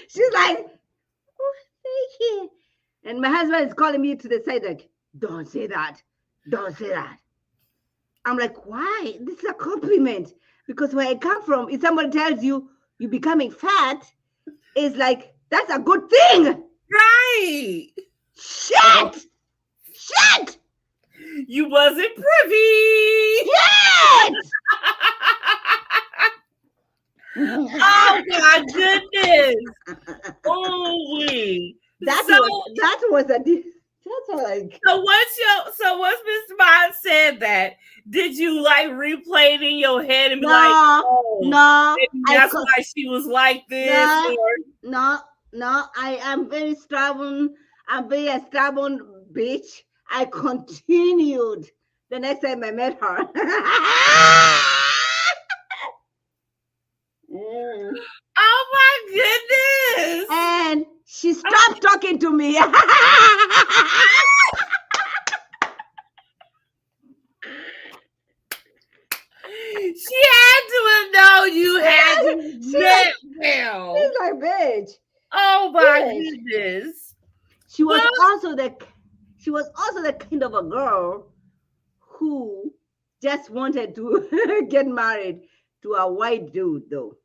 She's like, oh, thank you. And my husband is calling me to the side, like, don't say that. Don't say that. I'm like, why? This is a compliment. Because where I come from, if somebody tells you you're becoming fat, it's like, that's a good thing. Right. Shit! Shit! You wasn't privy. Shit! Oh my goodness. Oh, that was that's like. So once Mr. Mod said that, did you like replay it in your head and be No, like, oh, no, that's why she was like this? No, I am very stubborn. I'm very a stubborn bitch. I continued the next time I met her. Oh my goodness. And she stopped talking to me. She had to have known you had that well. She's like, bitch. Oh my goodness. She was also the kind of a girl who just wanted to get married to a white dude, though.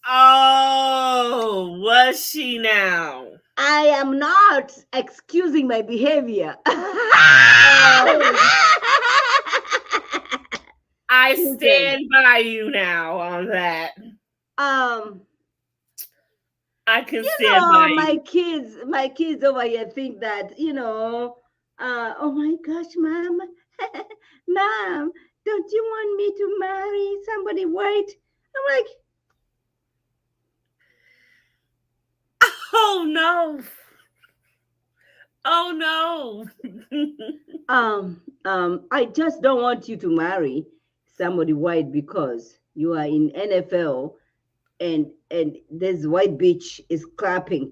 Oh, was she now? I am not excusing my behavior. I stand by you now on that. I can stand by you. My kids over here think that, oh my gosh, mom, mom, don't you want me to marry somebody white? I'm like, oh no. Oh no. I just don't want you to marry somebody white because you are in NFL and this white bitch is clapping.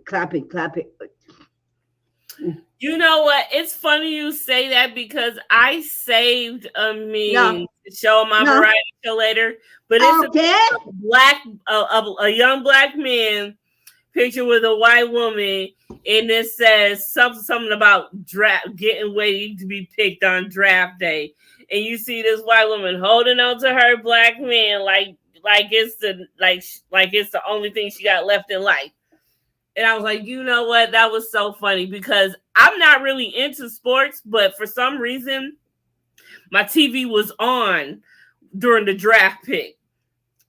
You know what? It's funny you say that because I saved a meme to show my variety show later, but it's a young black man picture with a white woman, and it says something about draft getting ready to be picked on draft day, and you see this white woman holding on to her black man like it's the only thing she got left in life. And I was like, you know what? That was so funny because I'm not really into sports, but for some reason, my TV was on during the draft pick.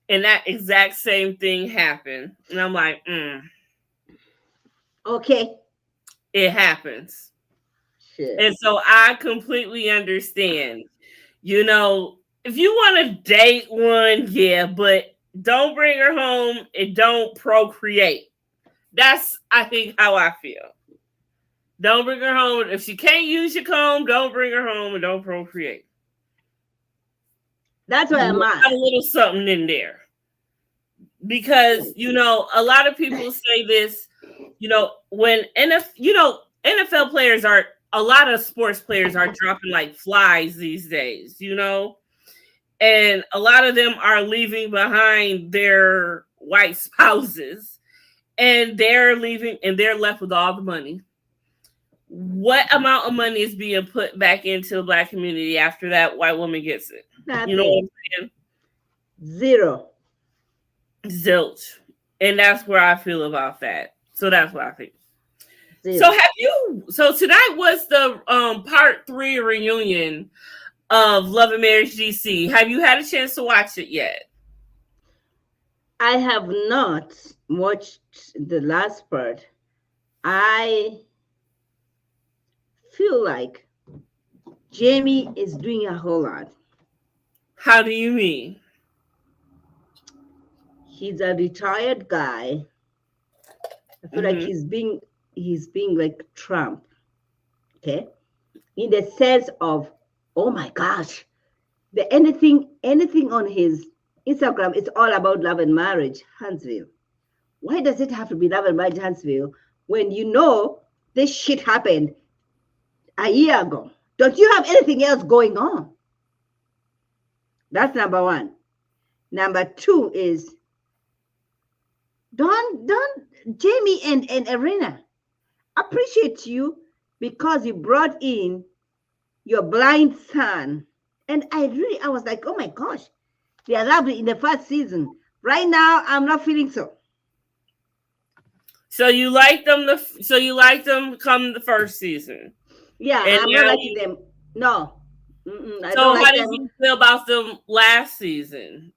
And that exact same thing happened. And I'm like, okay. It happens. Shit. And so I completely understand. You know, if you want to date one, yeah, but don't bring her home and don't procreate. That's, I think, how I feel. Don't bring her home. If she can't use your comb, don't bring her home and don't procreate. That's where I'm at. A little something in there. Because, a lot of people say this, when NFL players a lot of sports players are dropping like flies these days, and a lot of them are leaving behind their white spouses. And they're leaving and they're left with all the money. What amount of money is being put back into the black community after that white woman gets it? Nothing. You know what I'm saying? Zero. Zilch. And that's where I feel about that. So that's what I think. Zero. So tonight was the part 3 reunion of Love and Marriage DC. Have you had a chance to watch it yet? I have not watched the last part. I feel like Jamie is doing a whole lot. How do you mean? He's a retired guy. I feel like he's being like Trump. Okay? In the sense of, oh my gosh, the anything on his Instagram is all about love and marriage, Huntsville. Why does it have to be love and marriage, Huntsville, when you know this shit happened a year ago? Don't you have anything else going on? That's number one. Number two is don't Jamie and Arena appreciate you because you brought in your blind son. And I was like, oh my gosh, they are lovely in the first season. Right now, I'm not feeling so. So you like them come the first season. Yeah, And I'm not liking them. No. I so don't like how did them. you feel about them last season?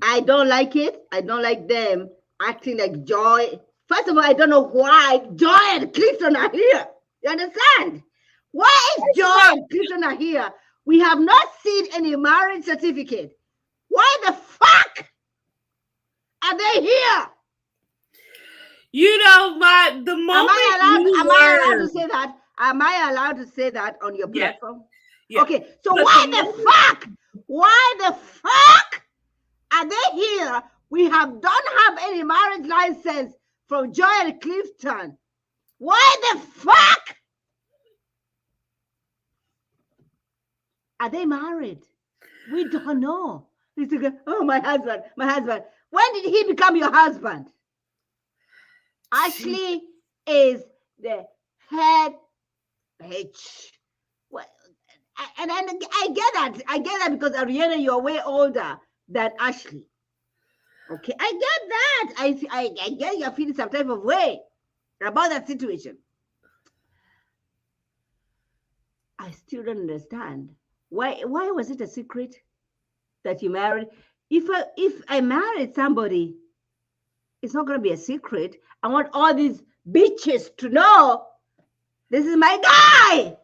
I don't like it. I don't like them acting like Joy. First of all, I don't know why Joy and Clifton are here. You understand? Why is Joy and Clifton are here? We have not seen any marriage certificate. Why the fuck are they here? You know, the moment am I allowed to say that? Am I allowed to say that on your platform? Yeah. Okay, so why the fuck? Why the fuck are they here? We don't have any marriage license from Joy and Clifton. Why the fuck are they married? We don't know. He's like, oh, my husband. When did he become your husband? Ashley is the head bitch. Well, and I get that. I get that because Ariana, you're way older than Ashley. Okay, I get that. I get you're feeling some type of way about that situation. I still don't understand. Why was it a secret that you married? If I married somebody, it's not going to be a secret. I want all these bitches to know this is my guy.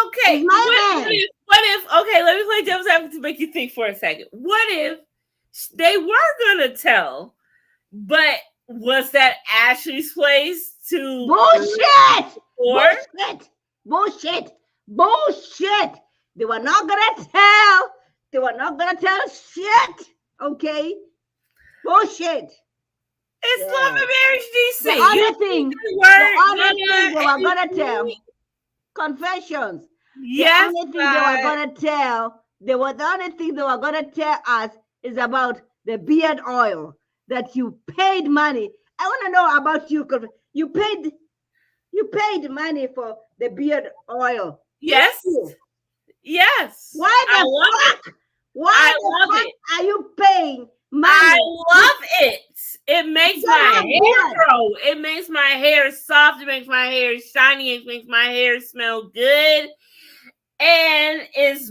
Okay. What if, okay, let me play devil's advocate to make you think for a second. What if they were going to tell, but was that Ashley's place to... Bullshit. They were not going to tell. They were not going to tell shit. Okay? Bullshit. It's Love and Marriage DC. The other thing they were going to tell. Confessions. Yes. The only thing they were going to tell. The only thing they were going to tell us is about the beard oil that you paid money. I want to know about you. You paid money for the beard oil. Yes. Yes. Why the fuck? Why the fuck are you paying money? I love it. It makes my hair grow. It makes my hair soft. It makes my hair shiny. It makes my hair smell good. And it's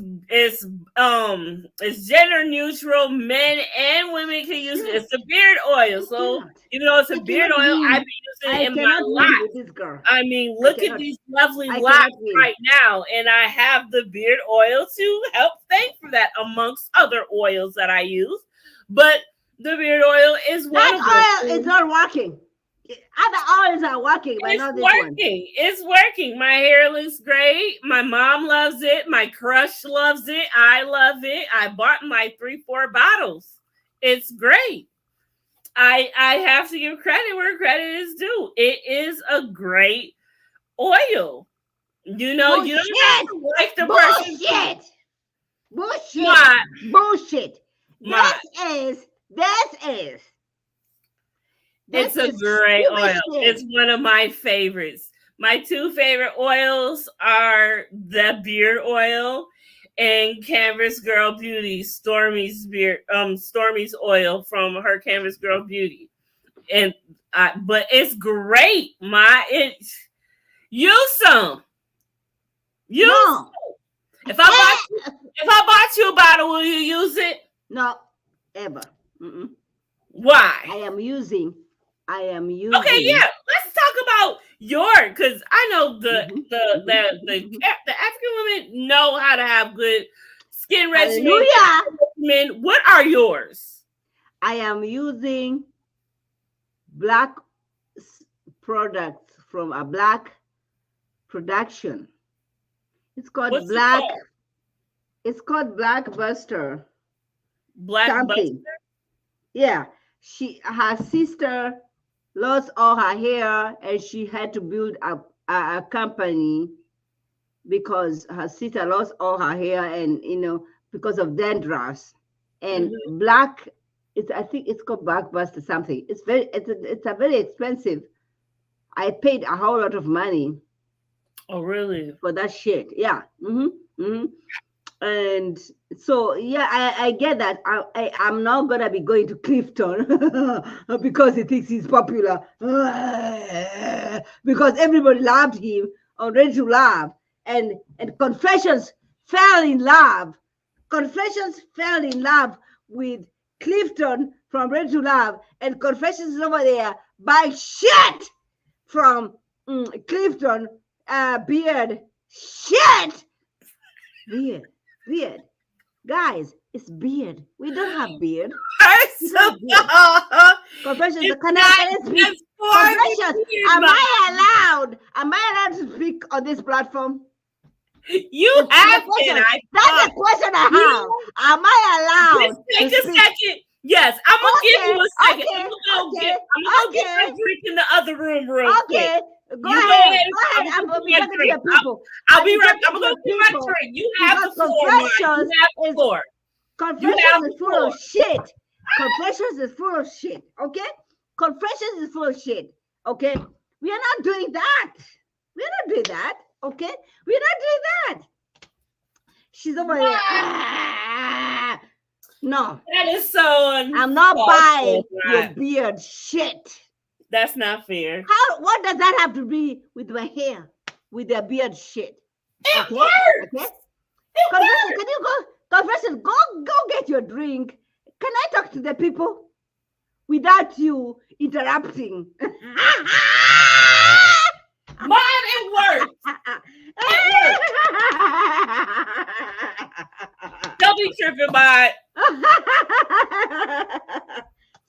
gender neutral. Men and women can use it. It's a beard oil. So even though it's a beard oil, I've been using it in my life. I mean, look at these lovely locks right now, and I have the beard oil to help thank for that, amongst other oils that I use. But the beard oil is one of them. That oil is not working. Other oils are working, but not this one. It's working. My hair looks great. My mom loves it. My crush loves it. I love it. I bought my 3-4 bottles. It's great. I have to give credit where credit is due. It is a great oil. You know, you don't have to like the person. Bullshit. This is. It's a great oil. It's one of my favorites. My 2 favorite oils are the beard oil and Canvas Girl Beauty, Stormy's oil from her Canvas Girl Beauty. And but it's great. Use some. If I bought you a bottle, will you use it? No, ever. Why? I am using. Okay, yeah. Let's talk about your, because I know the African women know how to have good skin regimen. Hallelujah. What are yours? I am using black products from a black production. It's called What's black. it called? It's called Blackbuster. Blackbuster? Yeah. Her sister lost all her hair and she had to build a company because her sister lost all her hair and because of dandruff. And black, I think it's called Blackbuster something. It's a very expensive. I paid a whole lot of money. Oh, really? For that shit. Yeah. And so yeah, I get that. I'm not gonna be going to Clifton because he thinks he's popular. Because everybody loved him on Ready to Love, and Confessions fell in love. Confessions fell in love with Clifton from Ready to Love, and Confessions is over there buying shit from Clifton. Beard shit. Beard. Guys, it's beard. We don't have beard. Confessions. Can I speak? Confessions. Am I allowed to speak on this platform? You have been. That's the question I have. Am I allowed? Just take a second. Yes, I'm gonna give you a second. I'm gonna go get my drink in the other room real quick. Go ahead. I'm gonna be talking to your people. I'll be right. I'm gonna go get my drink. You have the floor. You have the floor. Confessions is full of shit. Confessions is full of shit. Okay. Confessions is full of shit. Okay. We are not doing that. We're not doing that. Okay. We're not doing that. She's over there. No. That is so I'm not buying your beard shit. That's not fair. What does that have to be with my hair? With their beard shit? It works. Okay. Confession, can you go? Confession, go get your drink. Can I talk to the people without you interrupting? Mine, it works. It works. Don't be tripping, Mine.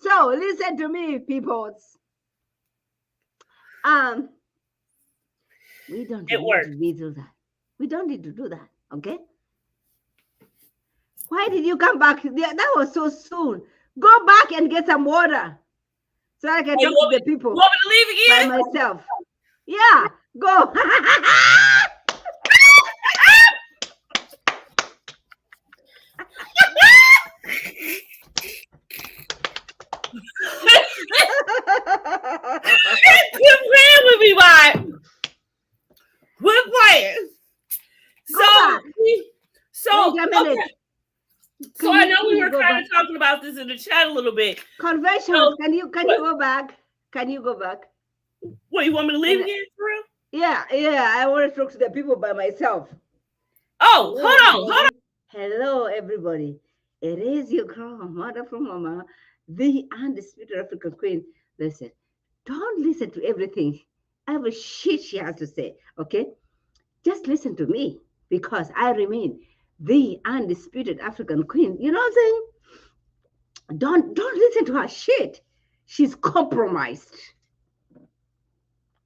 So listen to me, people. We don't need to do that. We don't need to do that. Okay. Why did you come back? That was so soon. Go back and get some water so I can talk to the people. You want me to leave again? By myself. Yeah, go. Quit playing with me, Mike. Quit playing. Okay. So I know we were kind of talking about this in the chat a little bit. Confessions. So, can you go back? Can you go back? What, you want me to leave again, for real? Yeah. I want to talk to the people by myself. Oh, hold on. Hello, everybody. It is your girl, Mod Afro Mama, the undisputed African queen. Listen, don't listen to everything, every shit she has to say, okay? Just listen to me, because I remain the undisputed African queen. You know what I'm saying? Don't listen to her shit. She's compromised.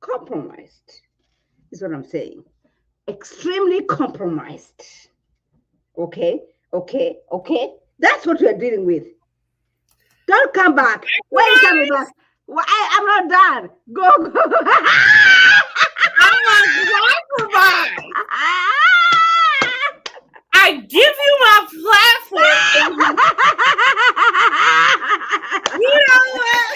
Compromised is what I'm saying. Extremely compromised. Okay. That's what we're dealing with. Don't come back. Why are you coming back? I'm not done. Go. I'm not compromised. I give you my platform. You know what?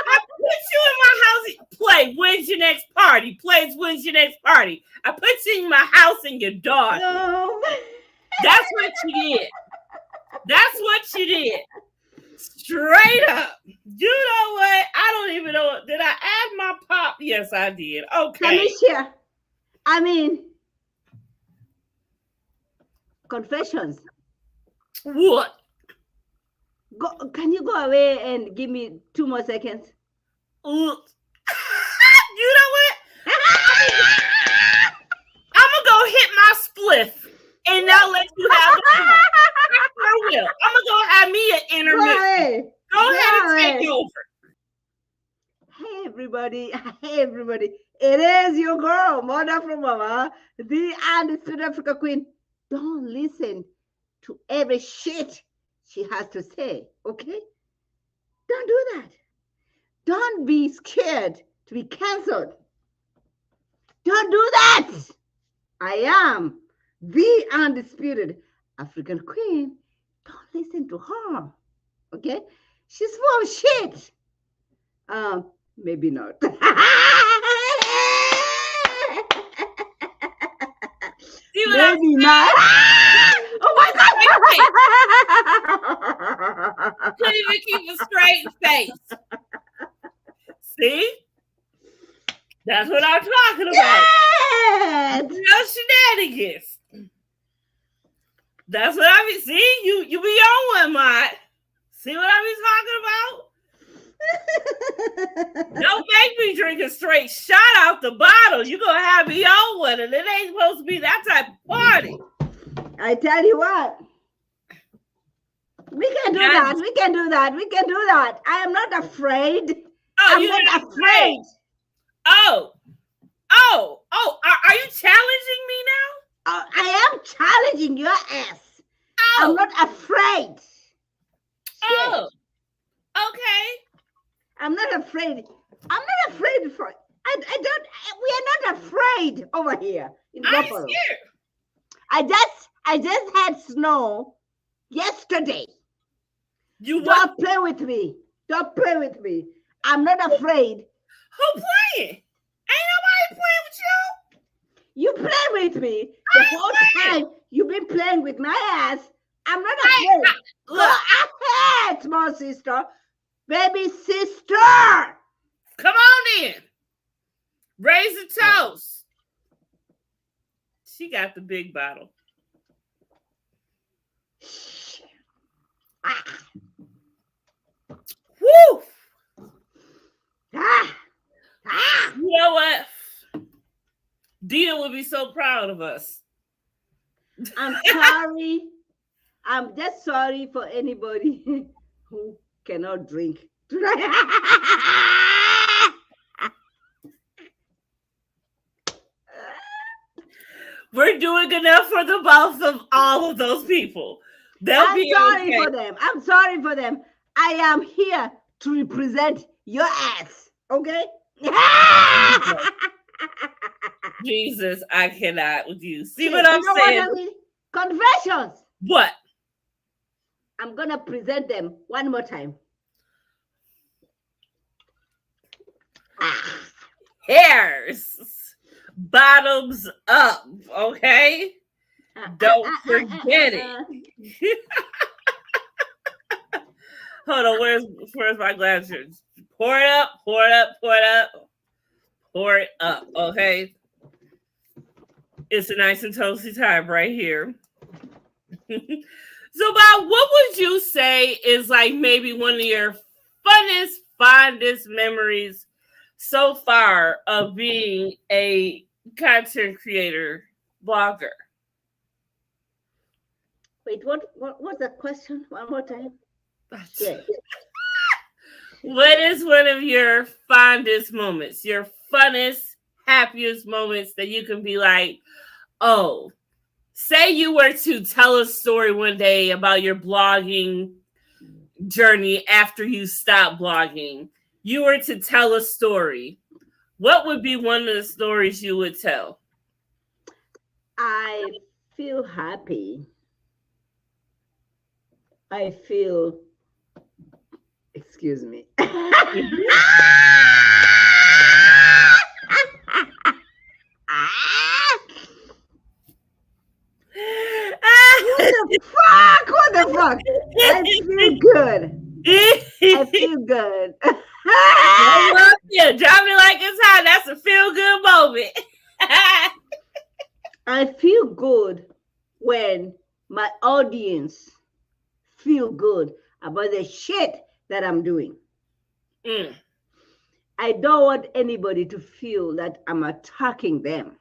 I put you in my house. Play. When's your next party? Plays. When's your next party? I put you in my house and your dog. No. That's what you did. That's what you did. Straight up. You know what? I don't even know. Did I add my pop? Yes, I did. Okay. Kamisha, I mean, confessions. What? Can you go away and give me 2 more seconds? You know what? I'm gonna go hit my spliff and not let you have the floor. I will. I'm gonna go have me an intermission. Go ahead and take over. Hey everybody, hey everybody. It is your girl, Mod Afro Mama, the undisputed Africa Queen. Don't listen to every shit she has to say, okay? Don't do that. Don't be scared to be cancelled. Don't do that. I am the undisputed African Queen. Don't listen to her, okay? She's full of shit. Maybe not. Maybe not. Oh my God! Couldn't even keep a straight face. See? That's what I'm talking about. Yes. No shenanigans. That's what I mean. See, you be on one, Mod. See what I be talking about? Don't make me drink a straight shot out the bottle. You're gonna have me on one, and it ain't supposed to be that type of party. I tell you what. We can do that. We can do that. We can do that. I am not afraid. I'm not afraid. Oh, are you challenging me now? I am challenging your ass. Oh. I'm not afraid. Oh, okay. I'm not afraid. I'm not afraid for. I don't. We are not afraid over here in Buffalo. I just had snow yesterday. Don't play with me. Don't play with me. I'm not afraid. Who playing? Ain't nobody playing with you. You play with me the whole time. You've been playing with my ass. I'm not afraid. Go ahead, small sister. Baby sister. Come on in. Raise a toast. She got the big bottle. Woo! You know what? Dina would be so proud of us. I'm sorry. I'm just sorry for anybody who cannot drink. We're doing enough for the both of all of those people. I'm sorry for them. I'm sorry for them. I am here to represent your ass. Okay? Jesus, I cannot with you. See what I'm saying? What I mean? Confessions. What? I'm gonna present them one more time. Hairs. Bottoms up, okay? Don't forget it. Hold on, where's my glasses? Pour it up, pour it up, pour it up, pour it up, okay? It's a nice and toasty time right here. So, Bob, what would you say is like maybe one of your fondest memories so far of being a content creator, blogger? Wait, what's the question? One more time. Yeah. What is one of your fondest moments, your funnest, happiest moments that you can be like, oh, say you were to tell a story one day about your blogging journey after you stopped blogging. You were to tell a story. What would be one of the stories you would tell? I feel happy. I feel, excuse me. What the fuck? What the fuck? I feel good. I feel good. I love you. Drop me like it's hot. That's a feel-good moment. I feel good when my audience feel good about the shit that I'm doing. Mm. I don't want anybody to feel that I'm attacking them.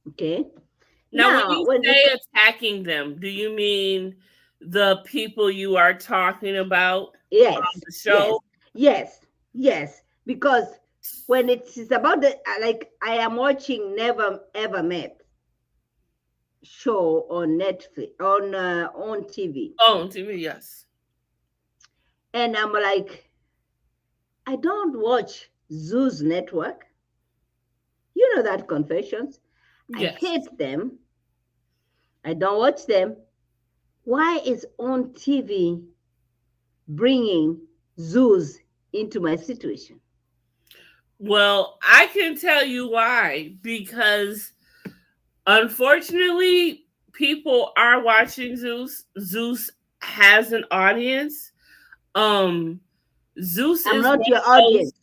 Okay? Now, when Now, you when say attacking them, do you mean the people you are talking about on yes, the yes, show? yes, yes, because when it's about the like I am watching Never Ever Met show on Netflix on TV, Oh, TV, yes. and I'm like, I don't watch Zeus Network. You know that Confessions. I Yes. hate them. I don't watch them. Why is on TV bringing Zeus into my situation? Well, I can tell you why. Because unfortunately, people are watching Zeus. Zeus has an audience. Um, Zeus I'm is not your one of those. audience.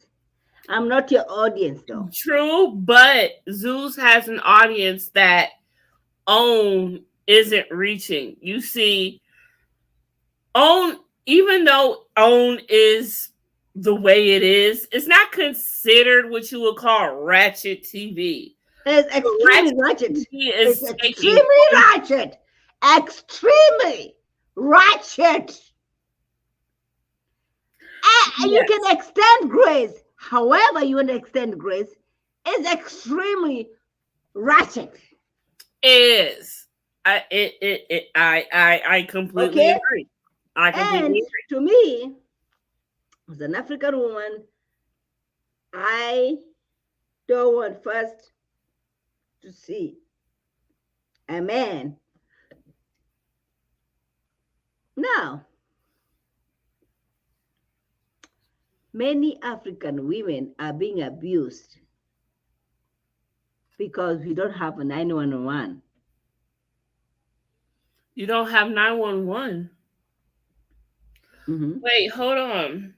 I'm not your audience, though. True, but Zeus has an audience that OWN isn't reaching. You see, OWN, even though OWN is the way it is, it's not considered what you would call ratchet TV. It's extremely Ratchet ratchet. TV It's is taking extremely ratchet. Extremely ratchet. You yes, can extend grace. However, you want to extend grace, is extremely ratchet. is. I completely Okay? agree. I completely And agree. to me, as an African woman, I don't want first to see a man. Now, many African women are being abused because we don't have a 911. You don't have 911. Mm-hmm. Wait, hold on.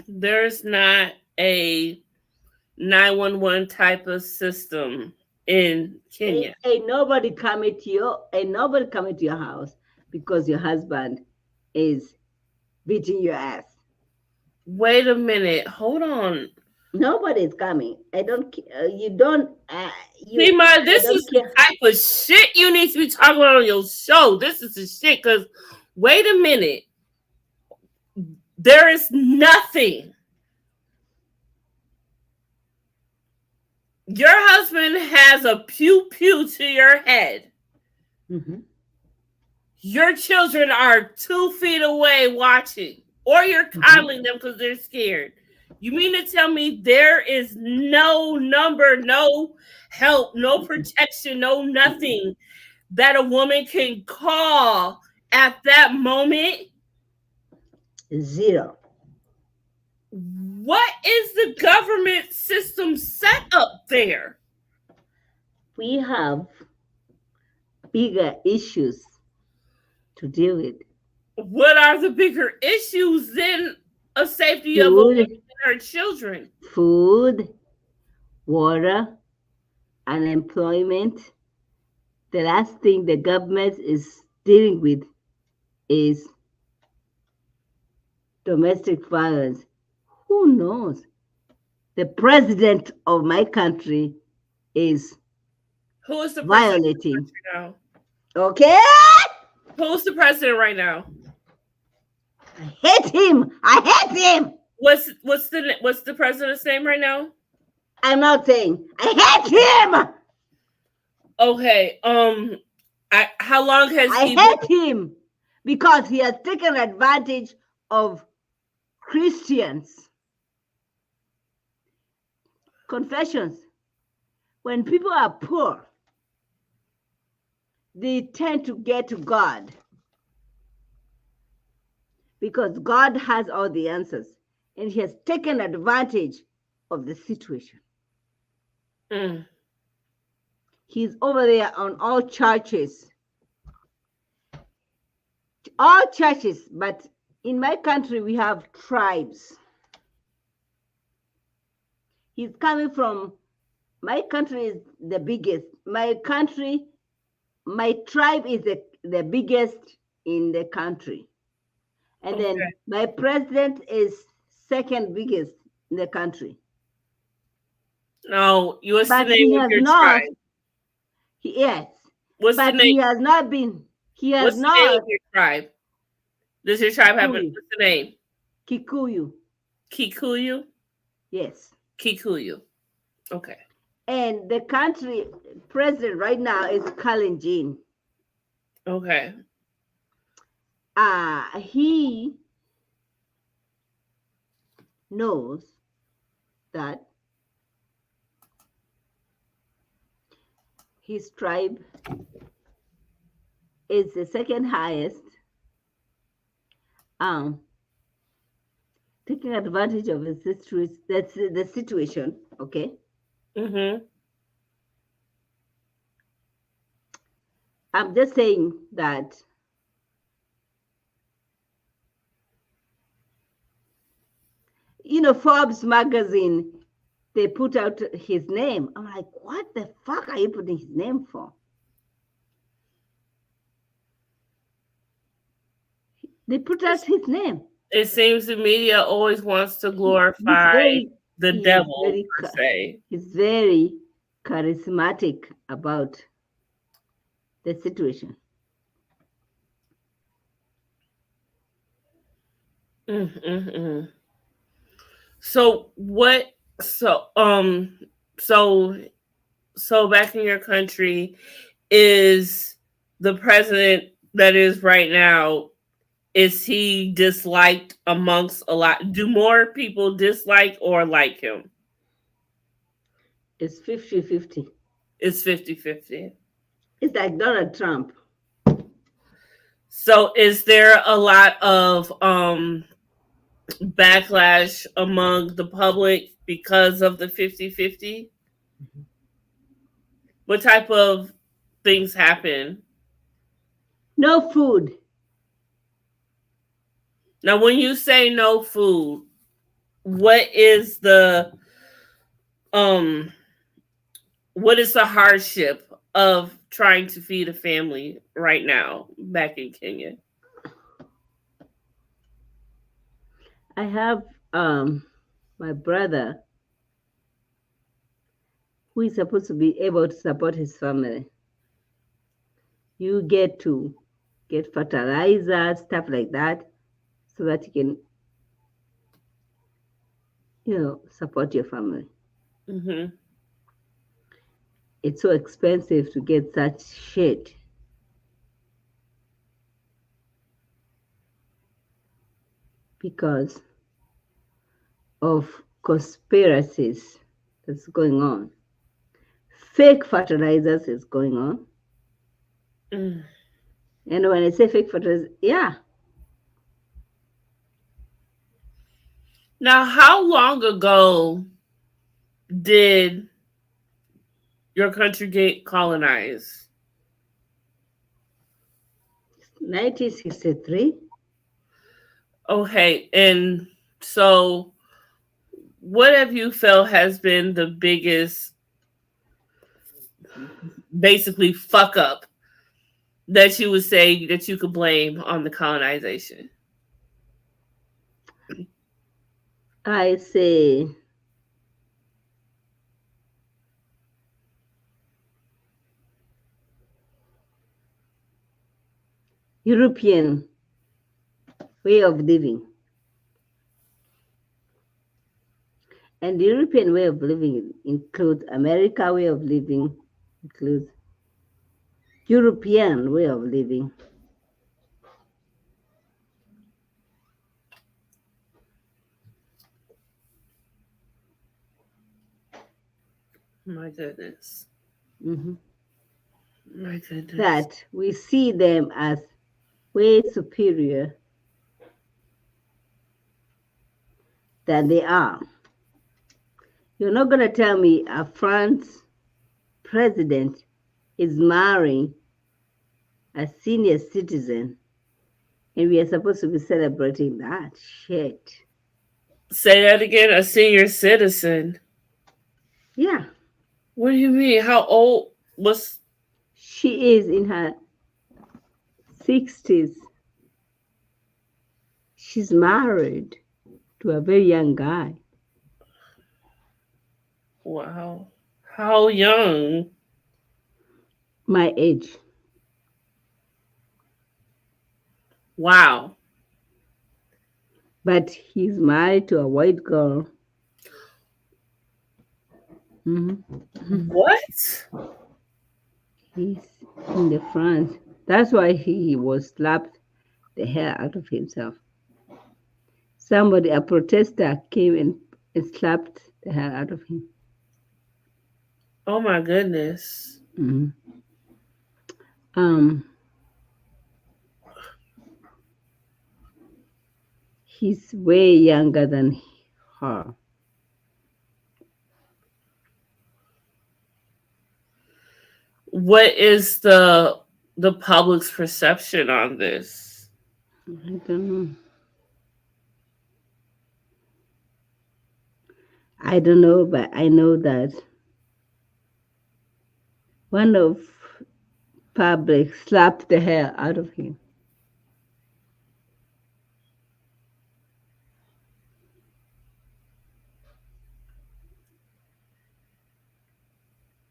There's not a 911 type of system in Kenya. Ain't nobody coming to your house because your husband is beating your ass. Wait a minute. Hold on. Nobody's coming. I don't. You don't. Prima, I this don't is the care. type of shit you need to be talking about on your show. This is the shit because wait a minute. There is nothing. Your husband has a pew pew to your head. Mm-hmm. Your children are 2 feet away watching, or you're Mm-hmm. coddling them because they're scared. You mean to tell me there is no number, no help, no protection, no nothing that a woman can call at that moment? Zero. What is the government system set up there? We have bigger issues to deal with. What are the bigger issues than a safety of a woman Food, and her children? food, water, unemployment. The last thing the government is dealing with is domestic violence. Who knows? The president of my country is Who is the president violating. now? Okay? Who's the president right now? I hate him. I hate him. What's the president's name right now? I'm not saying I hate him. Okay. How long has I he been? hate him because he has taken advantage of Christians. Confessions. When people are poor, they tend to get to God because God has all the answers and he has taken advantage of the situation. Mm. He's over there on all churches. All churches, but in my country we have tribes. He's coming from, my country is the biggest. My country, my tribe is the biggest in the country. And then Okay. my president is second biggest in the country. No, what's the But name he of has your not, tribe? yes, What's the but name? he has not been, he has What's the name of not, your tribe? Does your tribe have a Kikuyu, what's the name? Kikuyu, Kikuyu? yes. Kikuyu. Okay. And the country president right now is Kalenjin. Okay. He knows that his tribe is the second highest, um, taking advantage of the situation. That's the situation. Okay, Mm-hmm. I'm just saying that Forbes magazine, they put out his name. I'm like, what the fuck are you putting his name for? They put out his name. It seems the media always wants to He's glorify very the he is devil very per se. he's very charismatic about the situation. Mm-hmm. So what? So so so back in your country, is the president that is right now, is he disliked amongst a lot? Do more people dislike or like him? It's 50-50. It's 50-50. It's like Donald Trump. So is there a lot of backlash among the public because of the 50-50? What type of things happen? No food. Now when you say no food, what is um the hardship of trying to feed a family right now back in Kenya? I have my brother who is supposed to be able to support his family. You get to get fertilizer, stuff like that, so that you can, support your family. Mm-hmm. It's so expensive to get such shit. Because of conspiracies that's going on. Fake fertilizers is going on. Mm. And when I say fake fertilizers, yeah, Now, how long ago did your country get colonized? 1963. Okay, and so what have you felt has been the biggest, basically, fuck up that you would say that you could blame on the colonization? I say European way of living. And the European way of living includes America way of living, includes European way of living. My goodness. Mhm. My goodness. That we see them as way superior than they are. You're not going to tell me a France president is marrying a senior citizen and we are supposed to be celebrating that shit. Say that again. A senior citizen. Yeah. What do you mean? How old was? She is in her 60s. She's married to a very young guy, Wow. How young? my age. Wow. But he's married to a white girl. Mhm. What? He's in the France. That's why he was slapped the hell out of himself. Somebody, a protester, came and slapped the hell out of him. Oh my goodness. Mhm. Um, he's way younger than her. What is the public's perception on this? I don't know. I don't know, but I know that one of public slapped the hell out of him.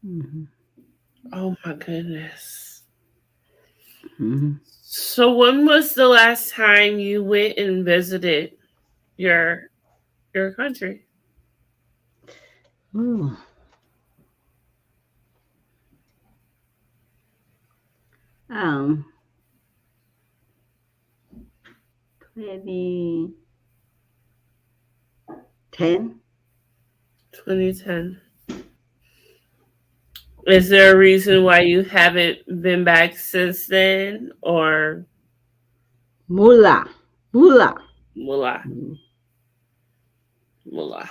Mhm. Oh my goodness. Mhm. So when was the last time you went and visited your your country? Oh, um, 2010. 2010. Is there a reason why you haven't been back since then, or Mullah. Mullah. mullah, Mhm. mullah?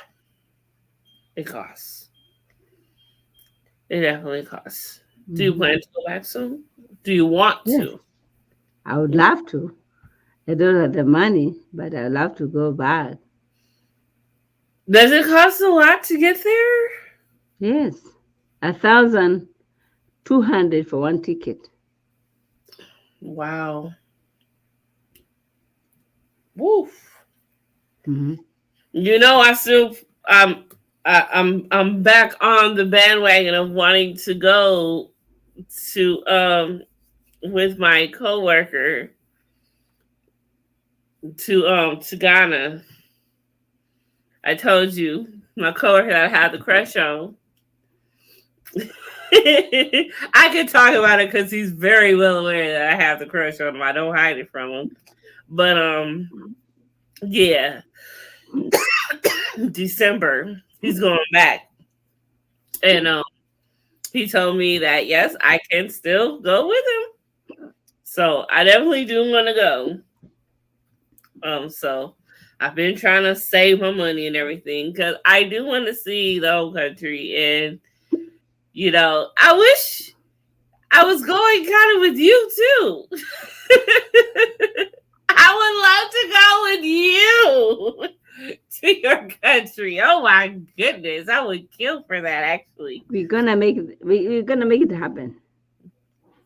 It costs. It definitely costs. Do you Mhm. plan to go back soon? Do you want Yes, to? I would love to. I don't have the money, but I'd love to go back. Does it cost a lot to get there? Yes, 1,200 for one ticket. Wow. Woof. Mhm. You know, I still I'm back on the bandwagon of wanting to go to with my coworker to Ghana. I told you my coworker that I had the crush on. I can talk about it because he's very well aware that I have the crush on him. I don't hide it from him. But yeah, December he's going back, and he told me that yes, I can still go with him. So I definitely do want to go. So I've been trying to save my money and everything because I do want to see the whole country, and I wish I was going kind of with you too. I would love to go with you to your country. Oh my goodness, I would kill for that actually. We're gonna make it happen.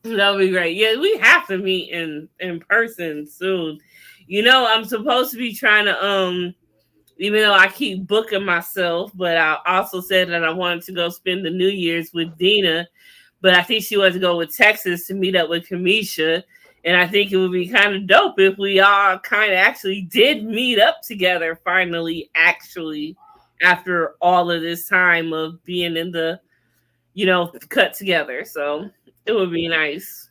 That'll be great. Yeah, we have to meet in person soon. I'm supposed to be trying to even though I keep booking myself, but I also said that I wanted to go spend the New Year's with Dina, but I think she wants to go with Texas to meet up with Kamisha. And I think it would be kind of dope if we all kind of actually did meet up together finally, actually, after all of this time of being in the, cut together. So it would be nice.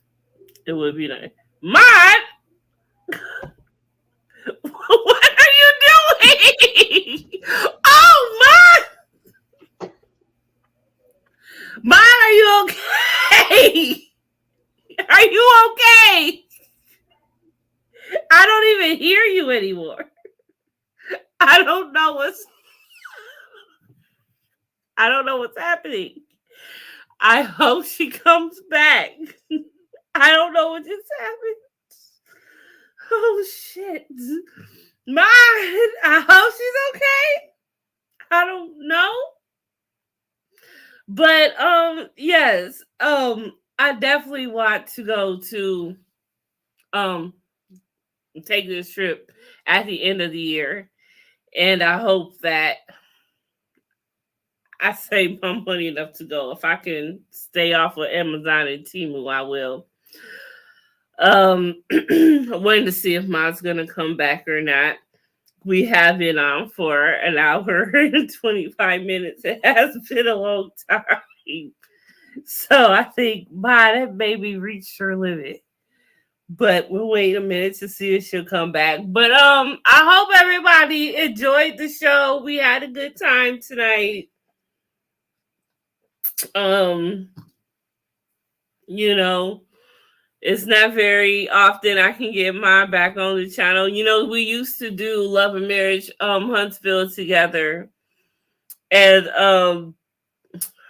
It would be nice. Mod, what are you doing? Oh, Mod, are you okay? Are you okay? I don't even hear you anymore. I don't know what's I don't know what's happening. I hope she comes back. I don't know what just happened. Oh shit. My I hope she's okay. I don't know. But yes. I definitely want to go to um take this trip at the end of the year, and I hope that I save my money enough to go. If I can stay off of Amazon and Temu, I will. Waiting to see if Ma's gonna come back or not. We have been on for an hour and 25 minutes. It has been a long time. So I think Ma, that baby reached her limit. But we'll wait a minute to see if she'll come back. But I hope everybody enjoyed the show. We had a good time tonight. Um, you know, it's not very often I can get mine back on the channel. You know, we used to do Love and Marriage Huntsville together. And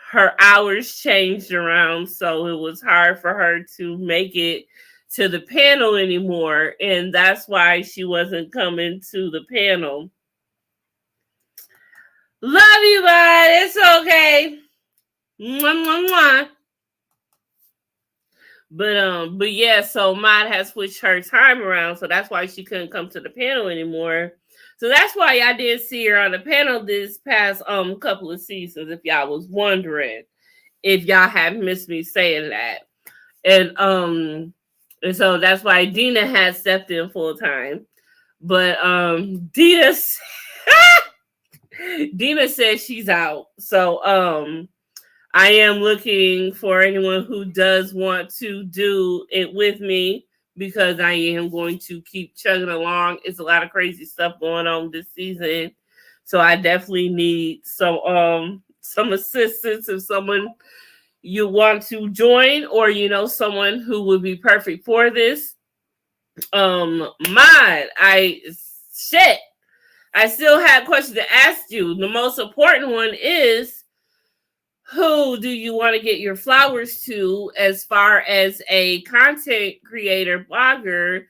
her hours changed around, so it was hard for her to make it to the panel anymore, and that's why she wasn't coming to the panel. Love you, bud. It's okay. Mwah, mwah, mwah. But yeah, so Mod has switched her time around, so that's why she couldn't come to the panel anymore. So that's why y'all did see her on the panel this past couple of seasons, if y'all was wondering, if y'all had missed me saying that. And so that's why Dina had stepped in full time. But Dina Dina says she's out. So I am looking for anyone who does want to do it with me, because I am going to keep chugging along. It's a lot of crazy stuff going on this season. So I definitely need some assistance, if someone you want to join, or you know someone who would be perfect for this. Mod, I still have questions to ask you. The most important one is, who do you want to get your flowers to as far as a content creator, blogger,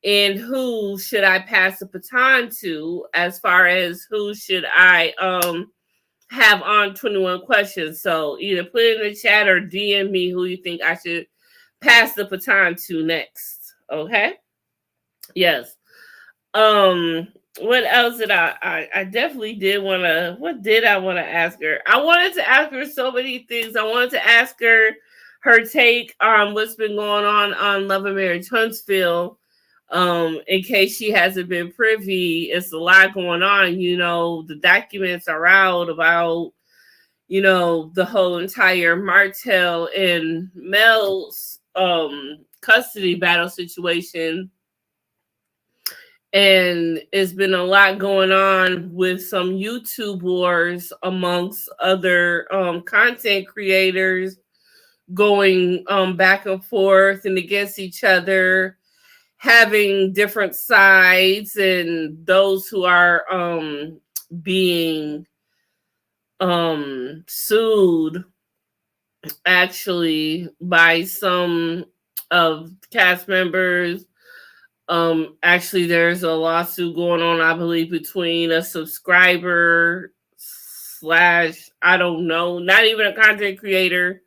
and who should I pass the baton to as far as who should I have on 21 questions? So either put it in the chat or DM me who you think I should pass the baton to next. Okay? Yes. What else did I definitely did want to, what did I want to ask her? I wanted to ask her so many things. I wanted to ask her take on what's been going on Love and Marriage Huntsville. In case she hasn't been privy, it's a lot going on. You know, the documents are out about, you know, the whole entire Martell and Mel's custody battle situation. And it's been a lot going on with some YouTube wars amongst other content creators, going back and forth and against each other, having different sides, and those who are being sued actually by some of cast members. Actually, there's a lawsuit going on, I believe, between a subscriber slash, I don't know, not even a content creator,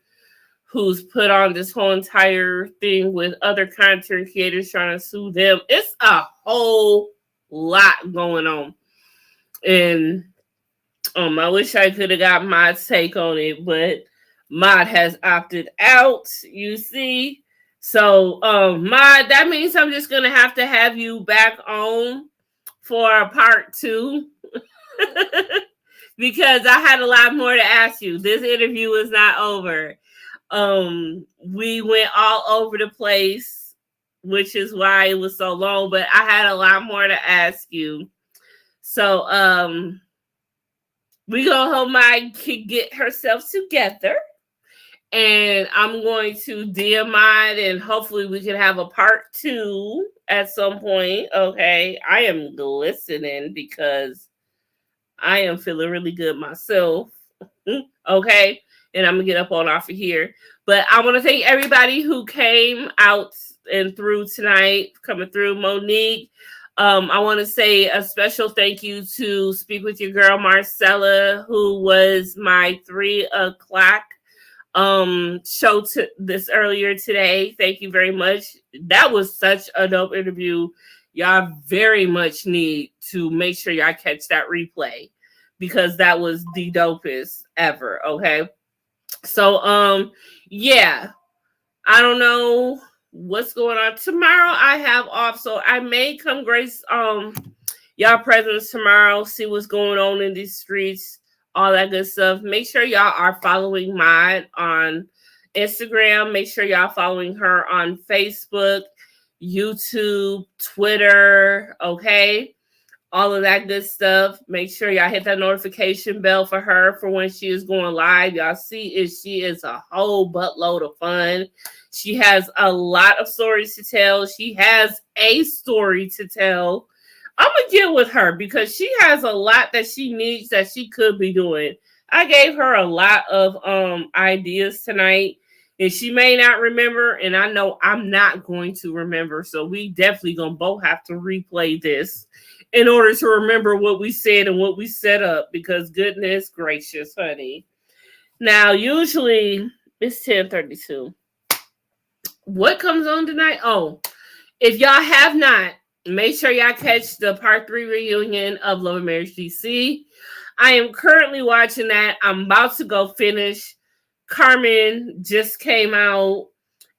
who's put on this whole entire thing with other content creators trying to sue them. It's a whole lot going on. And I wish I could have got Mod's take on it, but Mod has opted out, you see. So, Mod, that means I'm just going to have you back on for a part 2. Because I had a lot more to ask you. This interview is not over. We went all over the place, which is why it was so long, but I had a lot more to ask you. So, we gonna hope Mike can get herself together, and I'm going to DM mine, and hopefully we can have a part 2 at some point. Okay, I am listening because I am feeling really good myself. Okay, and I'm gonna get up on off of here. But I want to thank everybody who came out and through tonight, coming through. Monique, I want to say a special thank you to Speak With Your Girl Marcella, who was my 3 o'clock show to this earlier today. Thank you very much. That was such a dope interview. Y'all very much need to make sure y'all catch that replay because that was the dopest ever. Okay. So yeah, I don't know what's going on. Tomorrow I have off, so I may come grace y'all presence tomorrow, see what's going on in these streets, all that good stuff. Make sure y'all are following Mod on Instagram. Make sure y'all following her on Facebook, YouTube, Twitter, okay? All of that good stuff. Make sure y'all hit that notification bell for her for when she is going live. Y'all see she is a whole buttload of fun. She has a lot of stories to tell. She has a story to tell. I'm gonna get with her because she has a lot that she needs that she could be doing. I gave her a lot of ideas tonight, and she may not remember, and I know I'm not going to remember. So we definitely gonna both have to replay this in order to remember what we said and what we set up, because goodness gracious, honey. Now, usually it's 10:32. What comes on tonight? Oh, if y'all have not, make sure y'all catch the part 3 reunion of Love and Marriage DC. I am currently watching that. I'm about to go finish. Carmen just came out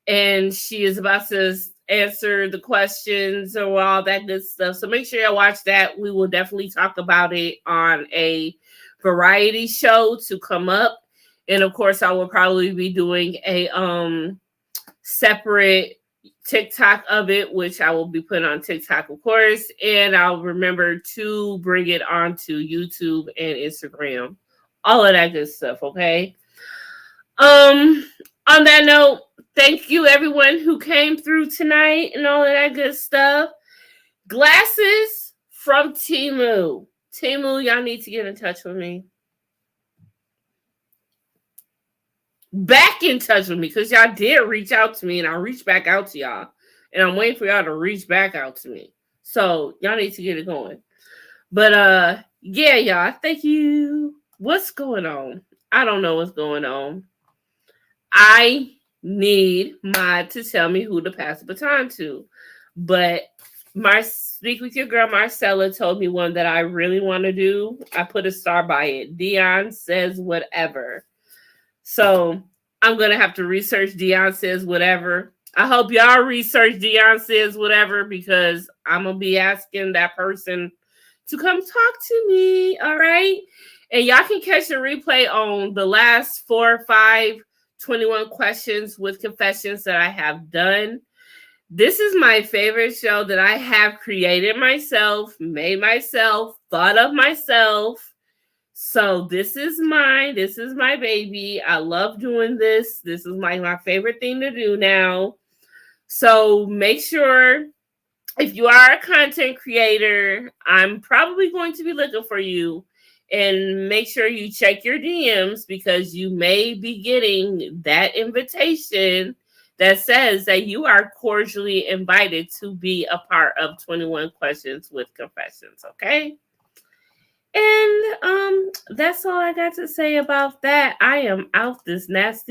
and she is about to answer the questions or all that good stuff. So make sure you watch that. We will definitely talk about it on a variety show to come up. And of course, I will probably be doing a separate TikTok of it, which I will be putting on TikTok, of course. And I'll remember to bring it onto YouTube and Instagram. All of that good stuff, okay? On that note, thank you everyone who came through tonight and all of that good stuff. Glasses from Temu. Temu, y'all need to get in touch with me. Back in touch with me because y'all did reach out to me and I reached back out to y'all. And I'm waiting for y'all to reach back out to me. So y'all need to get it going. But yeah, y'all, thank you. What's going on? I don't know what's going on. I need Mod to tell me who to pass the baton to. But my Speak With Your Girl Marcella told me one that I really want to do. I put a star by it. Dion Says Whatever. So I'm going to have to research Dion Says Whatever. I hope y'all research Dion Says Whatever because I'm going to be asking that person to come talk to me. All right. And y'all can catch the replay on the last 4 or 5 21 questions with confessions that I have done. This is my favorite show that I have created myself, made myself, thought of myself. So this is mine. This is my baby. I love doing this. This is my favorite thing to do now. So make sure if you are a content creator, I'm probably going to be looking for you. And make sure you check your DMs because you may be getting that invitation that says that you are cordially invited to be a part of 21 Questions with Confessions, okay? And that's all I got to say about that. I am out this nasty